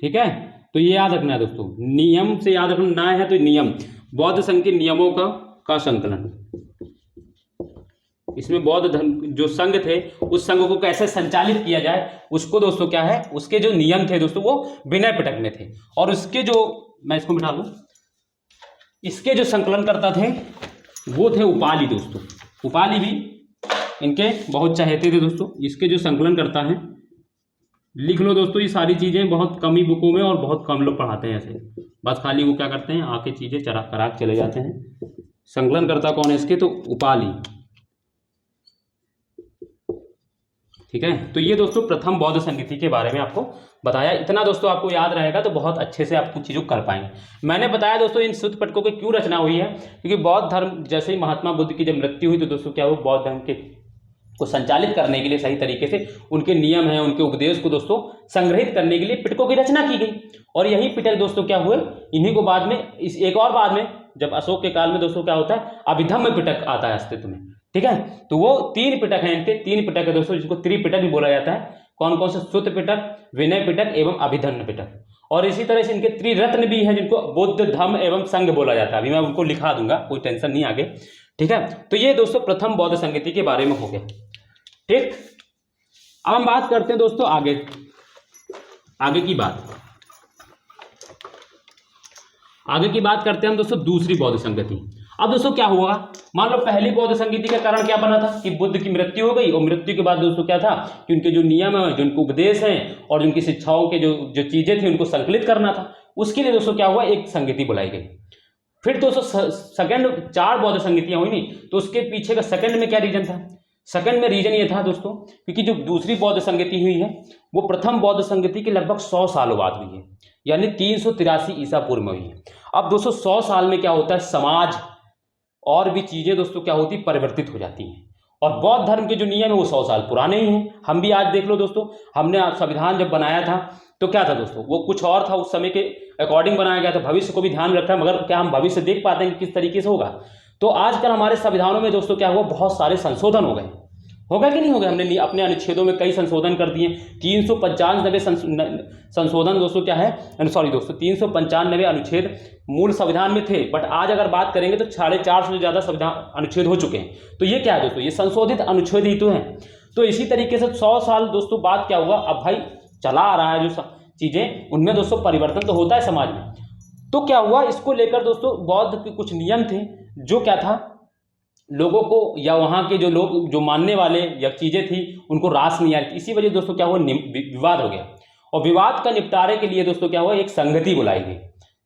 [SPEAKER 1] ठीक है। तो ये याद रखना है दोस्तों, नियम से याद रखना, नय है तो नियम, बौद्ध संघ के नियमों का संकलन। इसमें बौद्ध जो संघ थे उस संघ को कैसे संचालित किया जाए उसको दोस्तों क्या है, उसके जो नियम थे दोस्तों वो विनय पिटक में थे। और उसके जो, मैं इसको मिटा लूं, इसके जो संकलनकर्ता थे वो थे उपाली दोस्तों। उपाली भी इनके बहुत चहेते थे दोस्तों। इसके जो संकलनकर्ता हैं, लिख लो दोस्तों, ये सारी चीजें बहुत कम ही बुकों में और बहुत कम लोग पढ़ाते हैं ऐसे, बस खाली वो क्या करते हैं आके चीजें चरा करा चले जाते हैं। संकलनकर्ता कौन है इसके, तो उपाली, ठीक है। तो ये दोस्तों प्रथम बौद्ध संगीति के बारे में आपको बताया। इतना दोस्तों आपको याद रहेगा तो बहुत अच्छे से आप कुछ चीज़ों को कर पाएंगे। मैंने बताया दोस्तों इन सूत्र पिटकों की क्यों रचना हुई है, क्योंकि बौद्ध धर्म जैसे ही महात्मा बुद्ध की जब मृत्यु हुई तो दोस्तों क्या हुआ, बौद्ध धर्म के को संचालित करने के लिए सही तरीके से उनके नियम हैं, उनके उपदेश को दोस्तों संग्रहित करने के लिए पिटकों की रचना की गई। और यही पिटक दोस्तों क्या हुए, इन्हीं को बाद में इस एक और बाद में जब अशोक के काल में दोस्तों क्या होता है, अभिधम्म पिटक आता है अस्तित्व में। ठीक है, तो वो 3 पिटक हैं, इनके 3 पिटक है दोस्तों, जिसको त्रिपिटक भी बोला जाता है। कौन कौन से? सूत्र पिटक, विनय पिटक एवं अभिधम्म पिटक। और इसी तरह से इनके त्रिरत्न भी हैं, जिनको बुद्ध धम्म एवं संघ बोला जाता है। अभी मैं उनको लिखा दूंगा, कोई टेंशन नहीं आगे। ठीक है, तो ये दोस्तों प्रथम बौद्ध संगीति के बारे में हो गया। ठीक, अब हम बात करते हैं दोस्तों आगे की बात करते हैं हम दोस्तों दूसरी बौद्ध संगति। अब दोस्तों क्या हुआ, मान लो पहली बौद्ध संगीति का कारण क्या बना था कि बुद्ध की मृत्यु हो गई, और मृत्यु के बाद दोस्तों क्या था कि उनके जो नियम है, जो उनके उपदेश हैं और उनकी शिक्षाओं के जो चीजें थी उनको संकलित करना था। उसके लिए दोस्तों क्या हुआ, एक संगीति बुलाई गई। फिर दोस्तों सेकंड 4 बौद्ध संगीतियां हुई नहीं, तो उसके पीछे का सेकंड में क्या रीजन था? सेकंड में रीजन ये था दोस्तों, क्योंकि जो दूसरी बौद्ध संगति हुई है वो प्रथम बौद्ध संगति के लगभग 100 सालों बाद हुई है, यानी 383 ईसा पूर्व में हुई है। अब दोस्तों 100 साल में क्या होता है, समाज और भी चीजें दोस्तों क्या होती, परिवर्तित हो जाती हैं। और बौद्ध धर्म के जो नियम है वो 100 साल पुराने ही हैं। हम भी आज देख लो दोस्तों, हमने संविधान जब बनाया था तो क्या था दोस्तों, वो कुछ और था, उस समय के अकॉर्डिंग बनाया गया था। भविष्य को भी ध्यान में रखा है, मगर क्या हम भविष्य देख पाते हैं कि किस तरीके से होगा? तो आजकल हमारे संविधानों में दोस्तों क्या हुआ, बहुत सारे संशोधन हो गए। होगा कि नहीं होगा? हमने अपने अनुच्छेदों में कई संशोधन कर दिए। 395 संशोधन दोस्तों क्या है, सॉरी दोस्तों 395 अनुच्छेद मूल संविधान में थे, बट आज अगर बात करेंगे तो 450 से ज़्यादा संविधान अनुच्छेद हो चुके हैं। तो ये क्या है दोस्तों, ये संशोधित अनुच्छेद ही तो हैं। तो इसी तरीके से 100 साल दोस्तों बाद क्या हुआ, अब भाई चला आ रहा है जो चीज़ें, उनमें दोस्तों परिवर्तन तो होता है समाज में। तो क्या हुआ, इसको लेकर दोस्तों बौद्ध के कुछ नियम थे, जो क्या था, लोगों को या वहाँ के जो लोग जो मानने वाले या चीज़ें थी उनको रास नहीं आ रही थी। इसी वजह दोस्तों क्या हुआ, विवाद हो गया। और विवाद का निपटारे के लिए दोस्तों क्या हुआ, एक संगति बुलाई गई।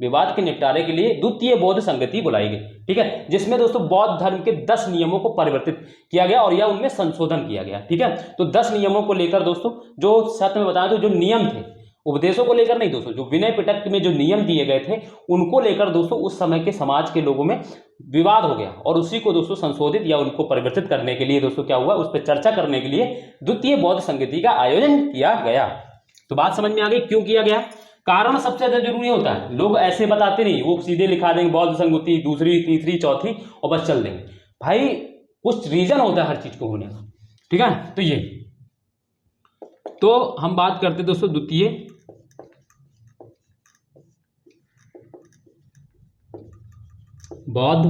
[SPEAKER 1] विवाद के निपटारे के लिए द्वितीय बौद्ध संगति बुलाई गई। ठीक है, जिसमें दोस्तों बौद्ध धर्म के 10 नियमों को परिवर्तित किया गया और या उनमें संशोधन किया गया। ठीक है, तो 10 नियमों को लेकर दोस्तों, जो सत्य में बताया तो जो नियम थे, उपदेशों को लेकर नहीं दोस्तों, जो विनय पिटक में जो नियम दिए गए थे उनको लेकर दोस्तों उस समय के समाज के लोगों में विवाद हो गया। और उसी को दोस्तों संशोधित या उनको परिवर्तित करने के लिए दोस्तों क्या हुआ, उस पर चर्चा करने के लिए द्वितीय बौद्ध संगति का आयोजन किया गया। तो बात समझ में आ गई क्यों किया गया? कारण सबसे ज्यादा जरूरी होता है, लोग ऐसे बताते नहीं, वो सीधे लिखा देंगे बौद्ध संगति दूसरी, तीसरी, चौथी और बस चल देंगे। भाई कुछ रीजन होता है हर चीज को होने का। ठीक है, तो ये तो हम बात करते दोस्तों द्वितीय बौद्ध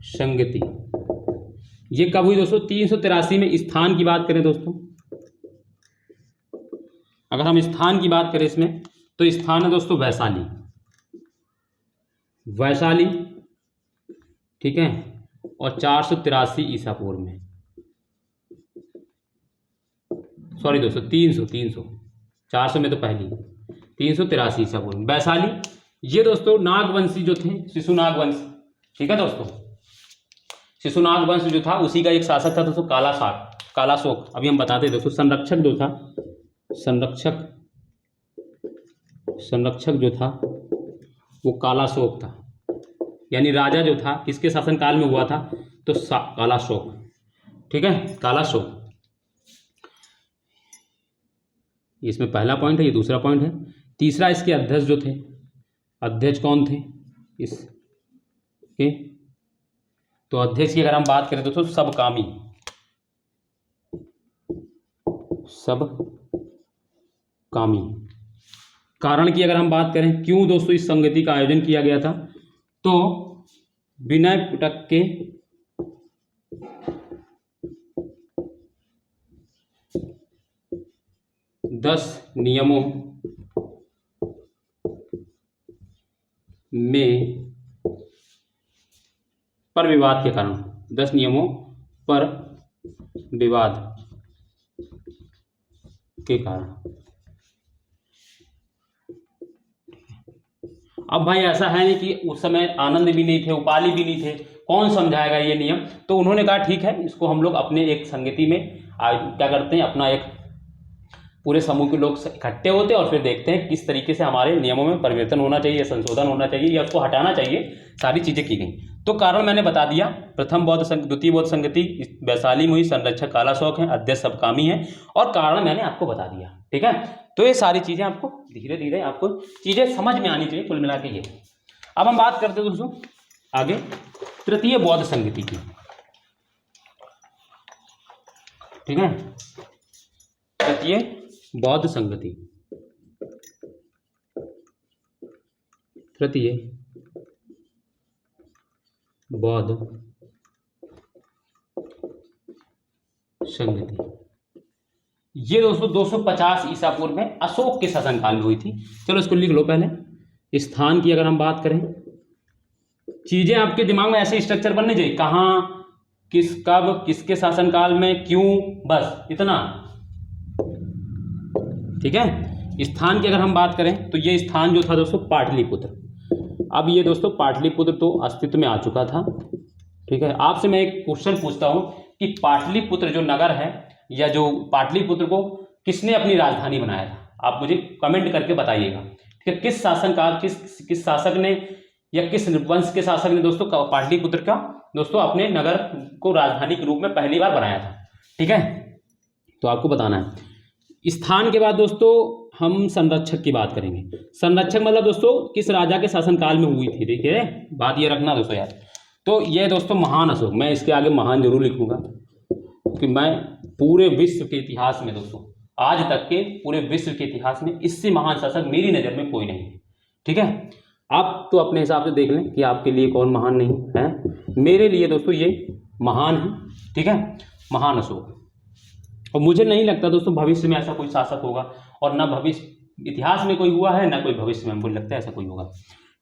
[SPEAKER 1] संगति। ये कब हुई दोस्तों? 383 में। स्थान की बात करें दोस्तों, अगर हम स्थान की बात करें इसमें, तो स्थान है दोस्तों वैशाली। वैशाली, ठीक है, और 483 ईसा पूर्व में, सॉरी दोस्तों 300 400 में तो पहली, 383 ईसा पूर्व में वैशाली। ये दोस्तों नागवंशी जो थे, शिशुनाग वंश। ठीक है दोस्तों, शिशुनाग वंश जो था उसी का एक शासक था दोस्तों कालाशोक। अभी हम बताते हैं दोस्तों, संरक्षक जो था, संरक्षक जो था वो कालाशोक था, यानी राजा जो था किसके शासनकाल में हुआ था, तो कालाशोक। ठीक है, कालाशोक। इसमें पहला पॉइंट है, ये दूसरा पॉइंट है। तीसरा, इसके अध्यक्ष जो थे, अध्यक्ष कौन थे इसके? तो अध्यक्ष की अगर हम बात करें दोस्तों सबकामी कारण की अगर हम बात करें क्यों दोस्तों इस संगति का आयोजन किया गया था, तो विनय पिटक के दस नियमों में पर विवाद के कारण, 10 नियमों पर विवाद के कारण। अब भाई ऐसा है नहीं कि उस समय आनंद भी नहीं थे, उपाली भी नहीं थे, कौन समझाएगा ये नियम। तो उन्होंने कहा ठीक है, इसको हम लोग अपने एक संगति में क्या करते हैं, अपना एक पूरे समूह के लोग इकट्ठे होते हैं और फिर देखते हैं किस तरीके से हमारे नियमों में परिवर्तन होना चाहिए, संशोधन होना चाहिए या उसको हटाना चाहिए। सारी चीज़ें की गई। तो कारण मैंने बता दिया, प्रथम बौद्ध संघ, द्वितीय बौद्ध संगति वैशाली में हुई, संरक्षक कालाशौक है, अध्यक्ष सबकामी है, और कारण मैंने आपको बता दिया। ठीक है, तो ये सारी चीज़ें आपको धीरे धीरे आपको चीज़ें समझ में आनी चाहिए कुल मिला के ये। अब हम बात करते हैं दोस्तों आगे तृतीय बौद्ध संगति की। ठीक है, तृतीय बौद्ध संगति, तृतीय बौद्ध संगति ये दोस्तों 250 ईसा पूर्व में अशोक के शासनकाल में हुई थी। चलो इसको लिख लो पहले। स्थान की अगर हम बात करें, चीजें आपके दिमाग में ऐसे स्ट्रक्चर बनने चाहिए, कहाँ, किस, कब, किसके शासनकाल में, क्यों, बस इतना। ठीक है, स्थान की अगर हम बात करें तो ये स्थान जो था दोस्तों पाटलिपुत्र। अब ये दोस्तों पाटलिपुत्र तो अस्तित्व में आ चुका था। ठीक है, आपसे मैं एक क्वेश्चन पूछता हूं कि पाटलिपुत्र जो नगर है या जो पाटलिपुत्र को किसने अपनी राजधानी बनाया था, आप मुझे कमेंट करके बताइएगा। ठीक है, किस शासनकाल, किस शासक ने या किस वंश के शासक ने दोस्तों पाटलिपुत्र का दोस्तों अपने नगर को राजधानी के रूप में पहली बार बनाया था। ठीक है, तो आपको बताना है। स्थान के बाद दोस्तों हम संरक्षक की बात करेंगे। संरक्षक मतलब दोस्तों किस राजा के शासनकाल में हुई थी। ठीक है, बात ये रखना दोस्तों यार। तो ये दोस्तों महान अशोक, मैं इसके आगे महान जरूर लिखूंगा कि मैं पूरे विश्व के इतिहास में दोस्तों आज तक के पूरे विश्व के इतिहास में इससे महान शासक मेरी नज़र में कोई नहीं है। ठीक है, आप तो अपने हिसाब से देख लें कि आपके लिए कौन महान नहीं है। मेरे लिए दोस्तों ये महान है। ठीक है, महान अशोक। और मुझे नहीं लगता दोस्तों भविष्य में ऐसा कोई शासक होगा, और ना भविष्य इतिहास में कोई हुआ है, ना कोई भविष्य में मुझे लगता है ऐसा कोई होगा।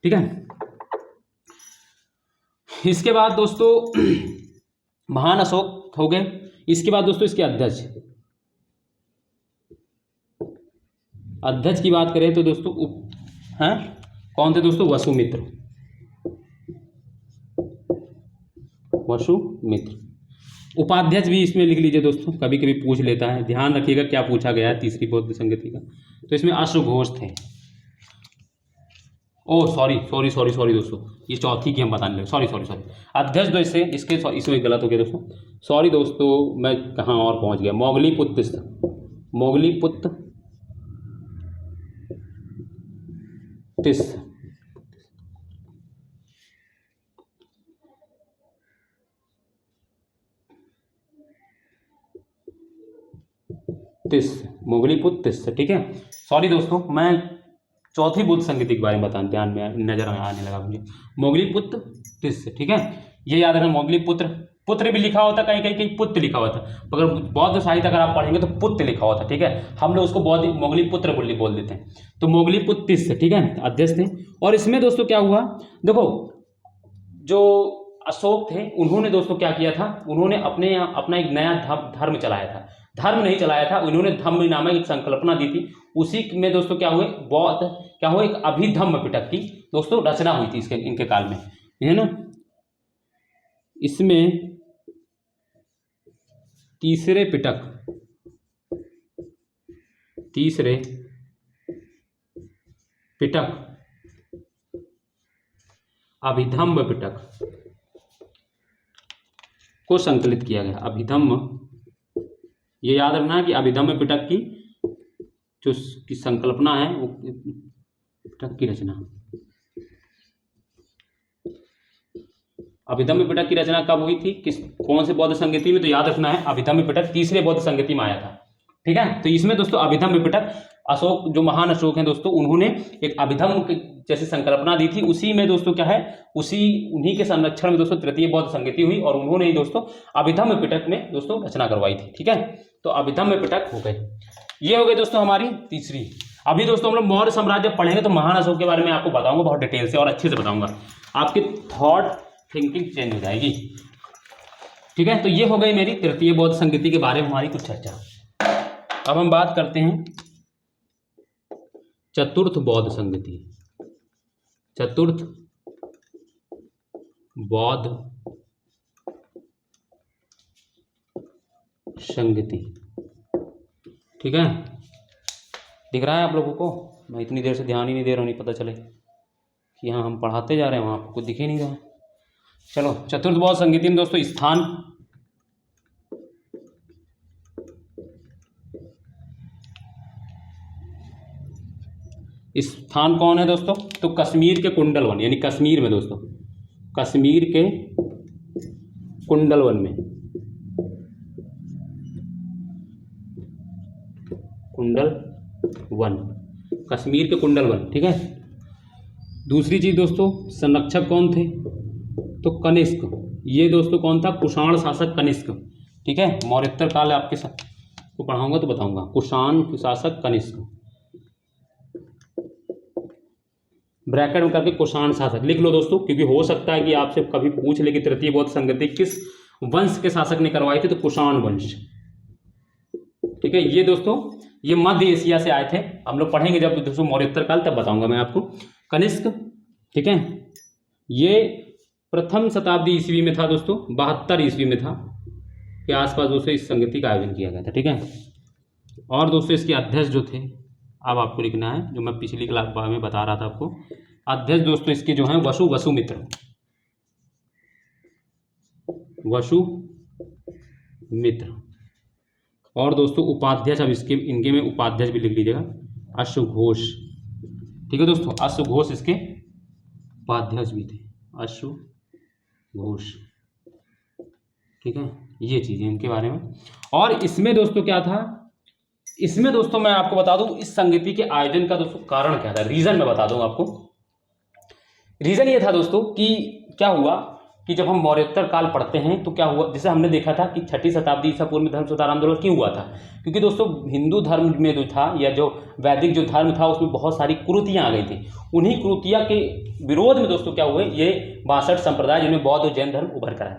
[SPEAKER 1] ठीक है, इसके बाद दोस्तों महान अशोक हो गए। इसके बाद दोस्तों इसके अध्यक्ष, अध्यक्ष की बात करें तो दोस्तों हैं कौन थे दोस्तों, वसुमित्र, वसुमित्र। उपाध्यक्ष भी इसमें लिख लीजिए दोस्तों, कभी कभी पूछ लेता है, ध्यान रखिएगा क्या पूछा गया है तीसरी बौद्ध संगति का। तो इसमें अश्वघोष थे। ओ सॉरी दोस्तों, ये चौथी की हम बताने लगे, सॉरी अध्यक्ष दो इससे इसमें गलत हो गया दोस्तों, सॉरी दोस्तों, मैं कहाँ और पहुँच गया। मोगलीपुत्र तिस्स। ठीक है, सॉरी दोस्तों, मैं चौथी बुद्ध संगति के बारे में बताने ध्यान में नजर आने लगा मुझे, मोगलीपुत्र तिस्स। ठीक है, ये याद रखना, मोगलीपुत्र, पुत्र भी लिखा होता, कहीं कहीं पुत्र लिखा हुआ था, मगर बौद्ध साहित्य अगर आप पढ़ेंगे तो पुत्र लिखा हुआ था। ठीक है, हम लोग उसको बौद्ध मोगलीपुत्र बोल देते हैं। तो मोगलीपुत्र तिस्स, ठीक है, अध्यक्ष थे। और इसमें दोस्तों क्या हुआ, देखो जो अशोक थे उन्होंने दोस्तों क्या किया था, उन्होंने अपना एक नया धर्म चलाया था, धर्म नहीं चलाया था, उन्होंने धम्म नामक एक संकल्पना दी थी। उसी में दोस्तों क्या हुए, बौद्ध क्या हुआ, एक अभिधम्म पिटक की दोस्तों रचना हुई थी इनके काल में, है ना। इसमें तीसरे पिटक अभिधम्म पिटक को संकलित किया गया। अभिधम्म, ये याद रखना है कि अभिधम्म पिटक की जो की संकल्पना है वो पिटक की रचना, अभिधम्म पिटक की रचना कब हुई थी, कौन से बौद्ध संगति में, तो याद रखना है अभिधम्म पिटक तीसरे बौद्ध संगति में आया था। ठीक है, तो इसमें दोस्तों अभिधम्म पिटक, अशोक जो महान अशोक हैं दोस्तों, उन्होंने एक अभिधम्म जैसी संकल्पना दी थी, उसी में दोस्तों क्या है, उन्हीं के संरक्षण में दोस्तों तृतीय बौद्ध संगति हुई, और उन्होंने ही दोस्तों अभिधम्म पिटक में दोस्तों रचना करवाई थी। ठीक है, तो अभिधम्म पिटक हो गए। ये हो गए दोस्तों हमारी तीसरी। अभी दोस्तों हम लोग मौर्य साम्राज्य पढ़ेंगे तो महान अशोक के बारे में आपको बताऊंगा बहुत डिटेल से और अच्छे से बताऊंगा, आपकी थॉट थिंकिंग चेंज हो जाएगी। ठीक है, तो ये हो गई मेरी तृतीय बौद्ध संगति के बारे में हमारी कुछ चर्चा। अब हम बात करते हैं चतुर्थ बौद्ध संगति, चतुर्थ बौद्ध संगति। ठीक है, दिख रहा है आप लोगों को? मैं इतनी देर से ध्यान ही नहीं दे रहा हूँ, नहीं पता चले कि हाँ हम पढ़ाते जा रहे हैं, वहाँ आपको दिख ही नहीं रहा है। चलो, चतुर्थ बहुत संगीति में दोस्तों स्थान, स्थान कौन है दोस्तों? तो कश्मीर के कुंडल वन, यानी कश्मीर में दोस्तों, कश्मीर के कुंडल वन में, कुंडल वन, कश्मीर के कुंडल वन। ठीक है, दूसरी चीज दोस्तों, संरक्षक कौन थे? तो कनिष्क। ये दोस्तों कौन था? कुषाण शासक कनिष्क। ठीक है, मौर्योत्तर काल आपके साथ को पढ़ाऊंगा तो बताऊंगा। कुषाण शासक कनिष्क, ब्रैकेट में करके कुषाण शासक लिख लो दोस्तों, क्योंकि हो सकता है कि आपसे कभी पूछ ले कि तृतीय बौद्ध संगति किस वंश के शासक ने करवाई थी, तो कुषाण वंश। ठीक है, ये दोस्तों ये मध्य एशिया से आए थे। हम लोग पढ़ेंगे जब दोस्तों मौर्योत्तर काल, तब बताऊंगा मैं आपको। कनिष्क, ठीक है, ये प्रथम शताब्दी ईस्वी में था दोस्तों, 72 ईस्वी में था के आसपास दोस्तों इस संगति का आयोजन किया गया था। ठीक है, और दोस्तों इसके अध्यक्ष जो थे, अब आपको लिखना है जो मैं पिछली क्लास में बता रहा था आपको। अध्यक्ष दोस्तों इसके जो हैं वसुमित्र, वसुमित्र। और दोस्तों उपाध्यक्ष, अब इसके इनके में उपाध्यक्ष भी लिख लीजिएगा, अश्वघोष। ठीक है दोस्तों, अश्वघोष इसके उपाध्यक्ष भी थे, अश्वघोष। ठीक है, ये चीज़ें इनके बारे में। और इसमें दोस्तों क्या था, इसमें दोस्तों मैं आपको बता दूं इस संगति के आयोजन का दोस्तों कारण क्या था, रीजन मैं बता दूं आपको। रीजन ये था दोस्तों कि क्या हुआ कि जब हम मौर्योत्तर काल पढ़ते हैं तो क्या हुआ, जैसे हमने देखा था कि 6ठी शताब्दी ईसा पूर्व में धर्म सुधार आंदोलन क्यों हुआ था, क्योंकि दोस्तों हिंदू धर्म में जो था, या जो वैदिक जो धर्म था, उसमें बहुत सारी कुरीतियाँ आ गई थी। उन्हीं कुरीतियाँ के विरोध में दोस्तों क्या हुए, ये 62 संप्रदाय जिनमें बौद्ध और जैन धर्म उभर कर आए।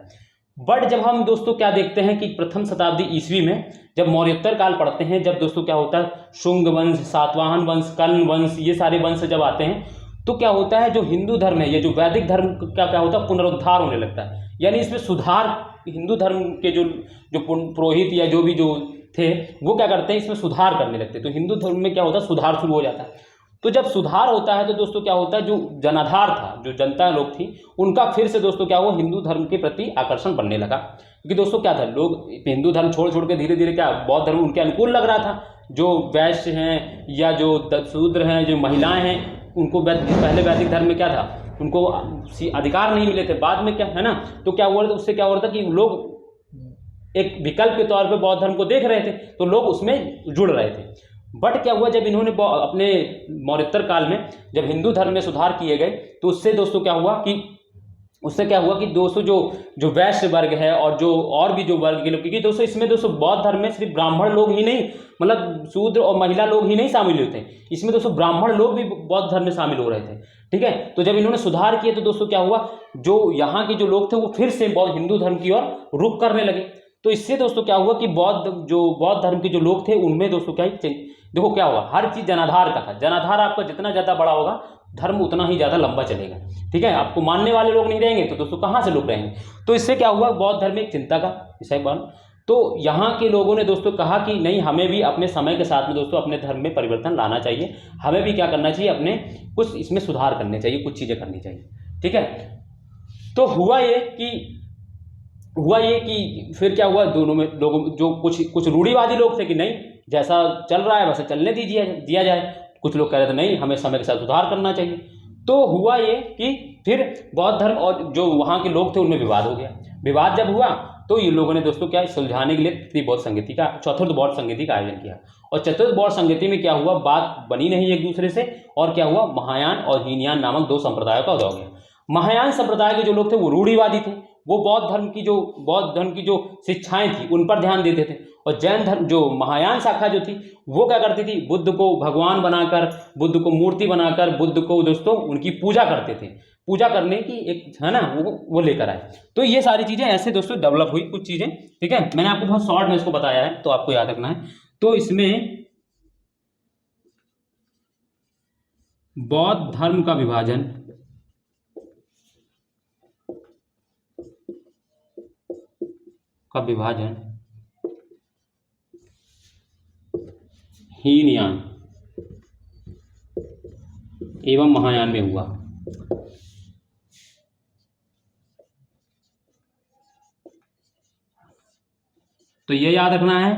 [SPEAKER 1] बट जब हम दोस्तों क्या देखते हैं कि प्रथम शताब्दी ईस्वी में जब मौर्योत्तर काल पढ़ते हैं, जब दोस्तों क्या होता है, शुंग वंश, सातवाहन वंश, कर्ण वंश, ये सारे वंश जब आते हैं, तो क्या होता है, जो हिंदू धर्म है, ये जो वैदिक धर्म का क्या होता है, पुनरुद्धार होने लगता है। यानी इसमें सुधार, हिंदू धर्म के जो जो पुरोहित या जो भी जो थे, वो क्या करते हैं, इसमें सुधार करने लगते हैं। तो हिंदू धर्म में क्या होता है, सुधार शुरू हो जाता है। तो जब सुधार होता है तो दोस्तों क्या होता है, जो जनाधार था, जो जनता लोग थी, उनका फिर से दोस्तों क्या हुआ, हिंदू धर्म के प्रति आकर्षण बढ़ने लगा। क्योंकि दोस्तों क्या था, लोग हिंदू धर्म छोड़ छोड़ के धीरे धीरे क्या बौद्ध धर्म उनके अनुकूल लग रहा था। जो वैश्य हैं या जो शूद्र हैं, जो महिलाएं हैं, उनको पहले वैदिक धर्म में क्या था, उनको अधिकार नहीं मिले थे। बाद में क्या है ना, तो क्या हुआ, उससे क्या हो रहा था कि लोग एक विकल्प के तौर पे बौद्ध धर्म को देख रहे थे, तो लोग उसमें जुड़ रहे थे। बट क्या हुआ, जब इन्होंने अपने मौर्योत्तर काल में जब हिंदू धर्म में सुधार किए गए, तो उससे दोस्तों क्या हुआ कि दोस्तों जो वैश्य वर्ग है और भी जो वर्ग के लोग, क्योंकि दोस्तों इसमें दोस्तों बौद्ध धर्म में सिर्फ ब्राह्मण लोग ही नहीं, मतलब शूद्र और महिला लोग ही नहीं शामिल होते, इसमें दोस्तों ब्राह्मण लोग भी बौद्ध धर्म में शामिल हो रहे थे। ठीक है, तो जब इन्होंने सुधार किए तो दोस्तों क्या हुआ, जो यहाँ के जो लोग थे वो फिर से हिंदू धर्म की ओर रुख करने लगे। तो इससे दोस्तों क्या हुआ कि बौद्ध धर्म के जो लोग थे, उनमें दोस्तों क्या देखो क्या हुआ, हर चीज जनाधार का था। जनाधार आपका जितना ज्यादा बड़ा होगा, धर्म उतना ही ज्यादा लंबा चलेगा। ठीक है, आपको मानने वाले लोग नहीं रहेंगे तो दोस्तों कहाँ से लोग रहेंगे। तो इससे क्या हुआ, बौद्ध धर्म एक चिंता का विषय बन। तो यहाँ के लोगों ने दोस्तों कहा कि नहीं, हमें भी अपने समय के साथ में दोस्तों अपने धर्म में परिवर्तन लाना चाहिए, हमें भी क्या करना चाहिए, अपने कुछ इसमें सुधार करने चाहिए, कुछ चीजें करनी चाहिए। ठीक है, तो हुआ ये कि फिर क्या हुआ, दोनों में लोगों जो कुछ रूढ़िवादी लोग थे कि नहीं, जैसा चल रहा है वैसे चलने दिया जाए। कुछ लोग कह रहे थे नहीं, हमें समय के साथ सुधार करना चाहिए। तो हुआ ये कि फिर बौद्ध धर्म और जो वहाँ के लोग थे उनमें विवाद हो गया। विवाद जब हुआ तो ये लोगों ने दोस्तों क्या सुलझाने के लिए तृतीय बौद्ध संगति का, चतुर्थ बौद्ध संगति का आयोजन किया। और चतुर्थ बौद्ध संगति में क्या हुआ, बात बनी नहीं एक दूसरे से, और क्या हुआ, महायान और हीनयान नामक दो संप्रदायों का उदय हो गया। महायान संप्रदाय के जो लोग थे वो रूढ़िवादी थे, वो बौद्ध धर्म की जो शिक्षाएं थी उन पर ध्यान देते थे। और जैन धर्म, जो महायान शाखा जो थी, वो क्या करती थी, बुद्ध को भगवान बनाकर, बुद्ध को मूर्ति बनाकर, बुद्ध को दोस्तों उनकी पूजा करते थे। पूजा करने की एक है ना, वो लेकर आए। तो ये सारी चीजें ऐसे दोस्तों डेवलप हुई कुछ चीजें। ठीक है, मैंने आपको बहुत शॉर्ट में इसको बताया है, तो आपको याद रखना है। तो इसमें बौद्ध धर्म का विभाजन, हीनयान एवं महायान में हुआ। तो ये याद रखना है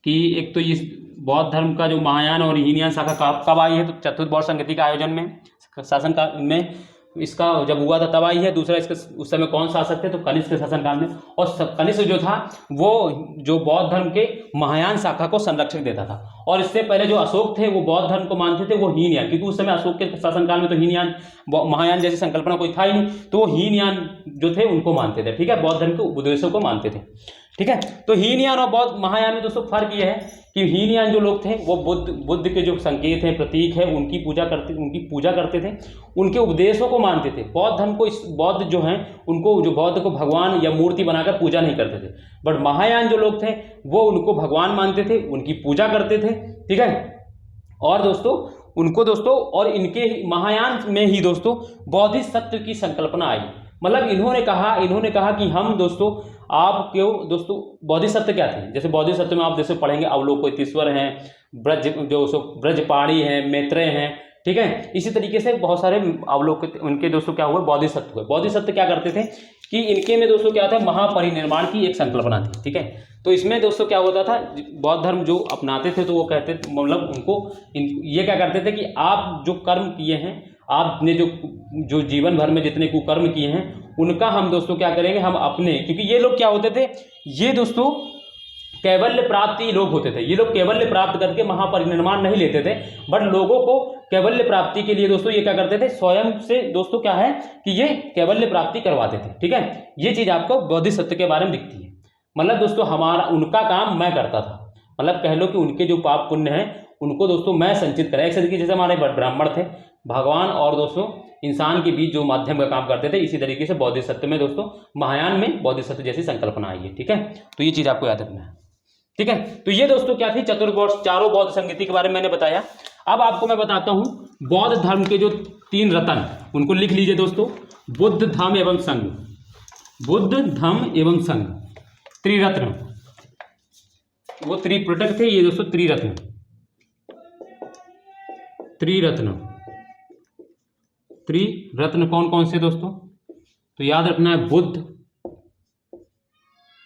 [SPEAKER 1] कि एक तो इस बौद्ध धर्म का जो महायान और हीनयान शाखा कब आई है, तो चतुर्थ बौद्ध संगति का आयोजन में, शासन काल में इसका जब हुआ था तब आई है। दूसरा, इसका उस समय कौन शासक थे, तो कनिष्क के शासनकाल में। और कनिष्क जो था वो जो बौद्ध धर्म के महायान शाखा को संरक्षण देता था। और इससे पहले जो अशोक थे वो बौद्ध धर्म को मानते थे, वो हीनयान, क्योंकि उस समय अशोक के शासनकाल में तो हीनयान महायान जैसी संकल्पना कोई था ही नहीं, तो वो हीनयान जो थे उनको मानते थे। ठीक है, बौद्ध धर्म के उपदेशों को मानते थे। ठीक है, तो हीनयान और बौद्ध महायान में दोस्तों फर्क ये है कि हीनयान जो लोग थे वो बुद्ध के जो संकेत हैं, प्रतीक है, उनकी पूजा करते थे, उनके उपदेशों को मानते थे। बौद्ध धर्म को, इस बौद्ध जो हैं उनको, जो बौद्ध को भगवान या मूर्ति बनाकर पूजा नहीं करते थे। बट महायान जो लोग थे वो उनको भगवान मानते थे, उनकी पूजा करते थे। ठीक है, और दोस्तों उनको दोस्तों, और इनके महायान में ही दोस्तों बोधिसत्व की संकल्पना आई। मतलब इन्होंने कहा कि हम दोस्तों, आप क्यों दोस्तों, बोधिसत्व क्या थे, जैसे बोधिसत्व में आप जैसे पढ़ेंगे अवलोकितेश्वर हैं, ब्रजपाणी हैं, मैत्रेय हैं। ठीक है, इसी तरीके से बहुत सारे अवलोकित उनके दोस्तों क्या हुए, बोधिसत्व हुए। बोधिसत्व क्या करते थे कि इनके में दोस्तों क्या था, महापरिनिर्वाण की एक संकल्पना थी। ठीक है, तो इसमें दोस्तों क्या होता था, बौद्ध धर्म जो अपनाते थे तो वो कहते थे, मतलब उनको ये क्या करते थे कि आप जो कर्म किए हैं, आपने जो जीवन भर में जितने कुकर्म किए हैं उनका हम दोस्तों क्या करेंगे, हम अपने, क्योंकि ये लोग क्या होते थे, ये दोस्तों कैवल्य प्राप्ति लोग होते थे। ये लोग कैवल्य प्राप्त करके महापरिनिर्वाण नहीं लेते थे, बट लोगों को कैवल्य प्राप्ति के लिए दोस्तों ये क्या करते थे, स्वयं से दोस्तों क्या है कि ये कैवल्य प्राप्ति करवाते थे। ठीक है, ये चीज आपको बोधिसत्व के बारे में दिखती है। मतलब दोस्तों उनका काम मैं करता था, मतलब कह लो कि उनके जो पाप पुण्य हैं उनको दोस्तों मैं संचित करा। एक तरीके जैसे हमारे ब्राह्मण थे, भगवान और दोस्तों इंसान के बीच जो माध्यम का काम करते थे, इसी तरीके से बोधिसत्व में दोस्तों, महायान में बोधिसत्व जैसी संकल्पना आई है। ठीक है, तो ये चीज आपको याद रखना है। ठीक है, तो ये दोस्तों क्या थी, चारों बौद्ध संगति के बारे में मैंने बताया। अब आपको मैं बताता हूं बौद्ध धर्म के जो 3 रत्न, उनको लिख लीजिए दोस्तों, बुद्ध धम्म एवं संघ। बुद्ध धम्म एवं संघ, त्रिरत्न, वो त्रिपुटक थे, ये दोस्तों त्रिरत्न। त्रिरत्न कौन कौन से दोस्तों, तो याद रखना है, बुद्ध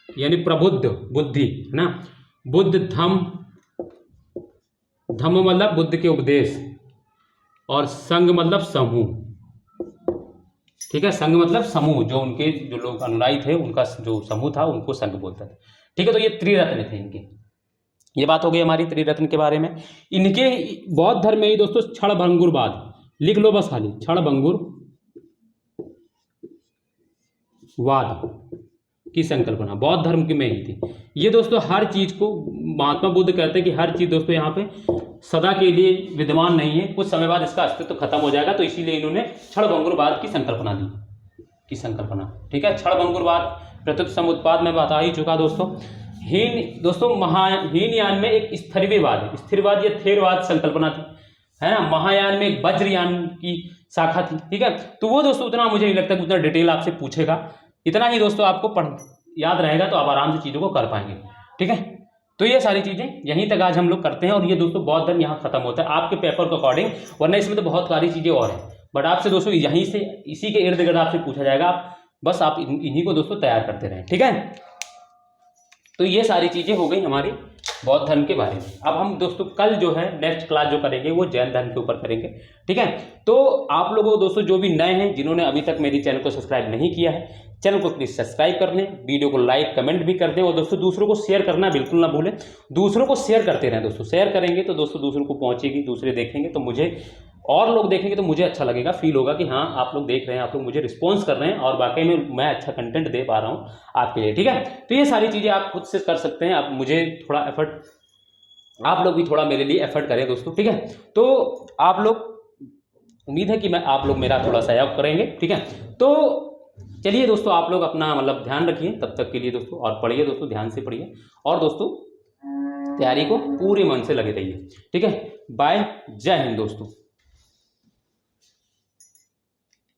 [SPEAKER 1] यानी प्रबुद्ध बुद्धि है ना, बुद्ध धम्म, धम्म मतलब बुद्ध के उपदेश, और संघ मतलब समूह। ठीक है, संघ मतलब समूह, जो उनके जो लोग अनुयायी थे उनका जो समूह था उनको संघ बोलता था। ठीक है, तो ये त्रिरत्न थे इनके। ये बात हो गई हमारी त्रिरत्न के बारे में। इनके बौद्ध धर्म में ही दोस्तों क्षणभंगुरवाद, लिख लो बस खाली, क्षणभंगुरवाद की संकल्पना बौद्ध धर्म के में ही थी। ये दोस्तों हर चीज को, महात्मा बुद्ध कहते हैं कि हर चीज दोस्तों यहाँ पे सदा के लिए विद्यमान नहीं है, कुछ समय बाद इसका अस्तित्व खत्म हो जाएगा, तो इसीलिए इन्होंने क्षणभंगुरवाद की संकल्पना दी, की संकल्पना। ठीक है, क्षणभंगुरवाद, प्रत्युत समुत्पाद में बता ही चुका दोस्तों। हीनयान में एक स्थिरवाद, स्थिरवाद या थेरवाद संकल्पना थी, है ना। महायान में एक वज्रयान की शाखा थी। ठीक है, तो वो दोस्तों उतना मुझे नहीं लगता कि उतना डिटेल आपसे पूछेगा, इतना ही दोस्तों आपको याद रहेगा, तो आप आराम से चीज़ों को कर पाएंगे। ठीक है, तो ये सारी चीज़ें यहीं तक आज हम लोग करते हैं, और ये दोस्तों बौद्ध धर्म यहाँ खत्म होता है आपके पेपर के अकॉर्डिंग, वरना इसमें तो बहुत सारी चीज़ें और हैं, बट आपसे दोस्तों यहीं से, इसी के इर्द गिर्द आपसे पूछा जाएगा, बस आप इन्हीं को दोस्तों तैयार करते रहें। ठीक है, तो ये सारी चीज़ें हो गई हमारी बौद्ध धर्म के बारे में। अब हम दोस्तों कल जो है नेक्स्ट क्लास जो करेंगे वो जैन धर्म के ऊपर करेंगे। ठीक है, तो आप लोगों दोस्तों जो भी नए हैं, जिन्होंने अभी तक मेरी चैनल को सब्सक्राइब नहीं किया है, चैनल को प्लीज सब्सक्राइब कर लें, वीडियो को लाइक कमेंट भी कर दें, और दोस्तों दूसरों को शेयर करना बिल्कुल ना भूलें। दूसरों को शेयर करते रहें दोस्तों, शेयर करेंगे तो दोस्तों दूसरों को पहुंचेगी, दूसरे देखेंगे तो मुझे, और लोग देखेंगे तो मुझे अच्छा लगेगा, फील होगा कि हाँ आप लोग देख रहे हैं, आप लोग मुझे रिस्पॉन्स कर रहे हैं, और वाकई में मैं अच्छा कंटेंट दे पा रहा हूँ आपके लिए। ठीक है, तो ये सारी चीज़ें आप खुद से कर सकते हैं। आप मुझे थोड़ा एफर्ट, आप लोग भी थोड़ा मेरे लिए एफर्ट करें दोस्तों। ठीक है, तो आप लोग, उम्मीद है कि आप लोग मेरा थोड़ा सहयोग करेंगे। ठीक है, तो चलिए दोस्तों, आप लोग अपना मतलब ध्यान रखिए तब तक के लिए दोस्तों, और पढ़िए दोस्तों, ध्यान से पढ़िए, और दोस्तों तैयारी को पूरे मन से लगे रहिए। ठीक है, बाय, जय हिंद दोस्तों।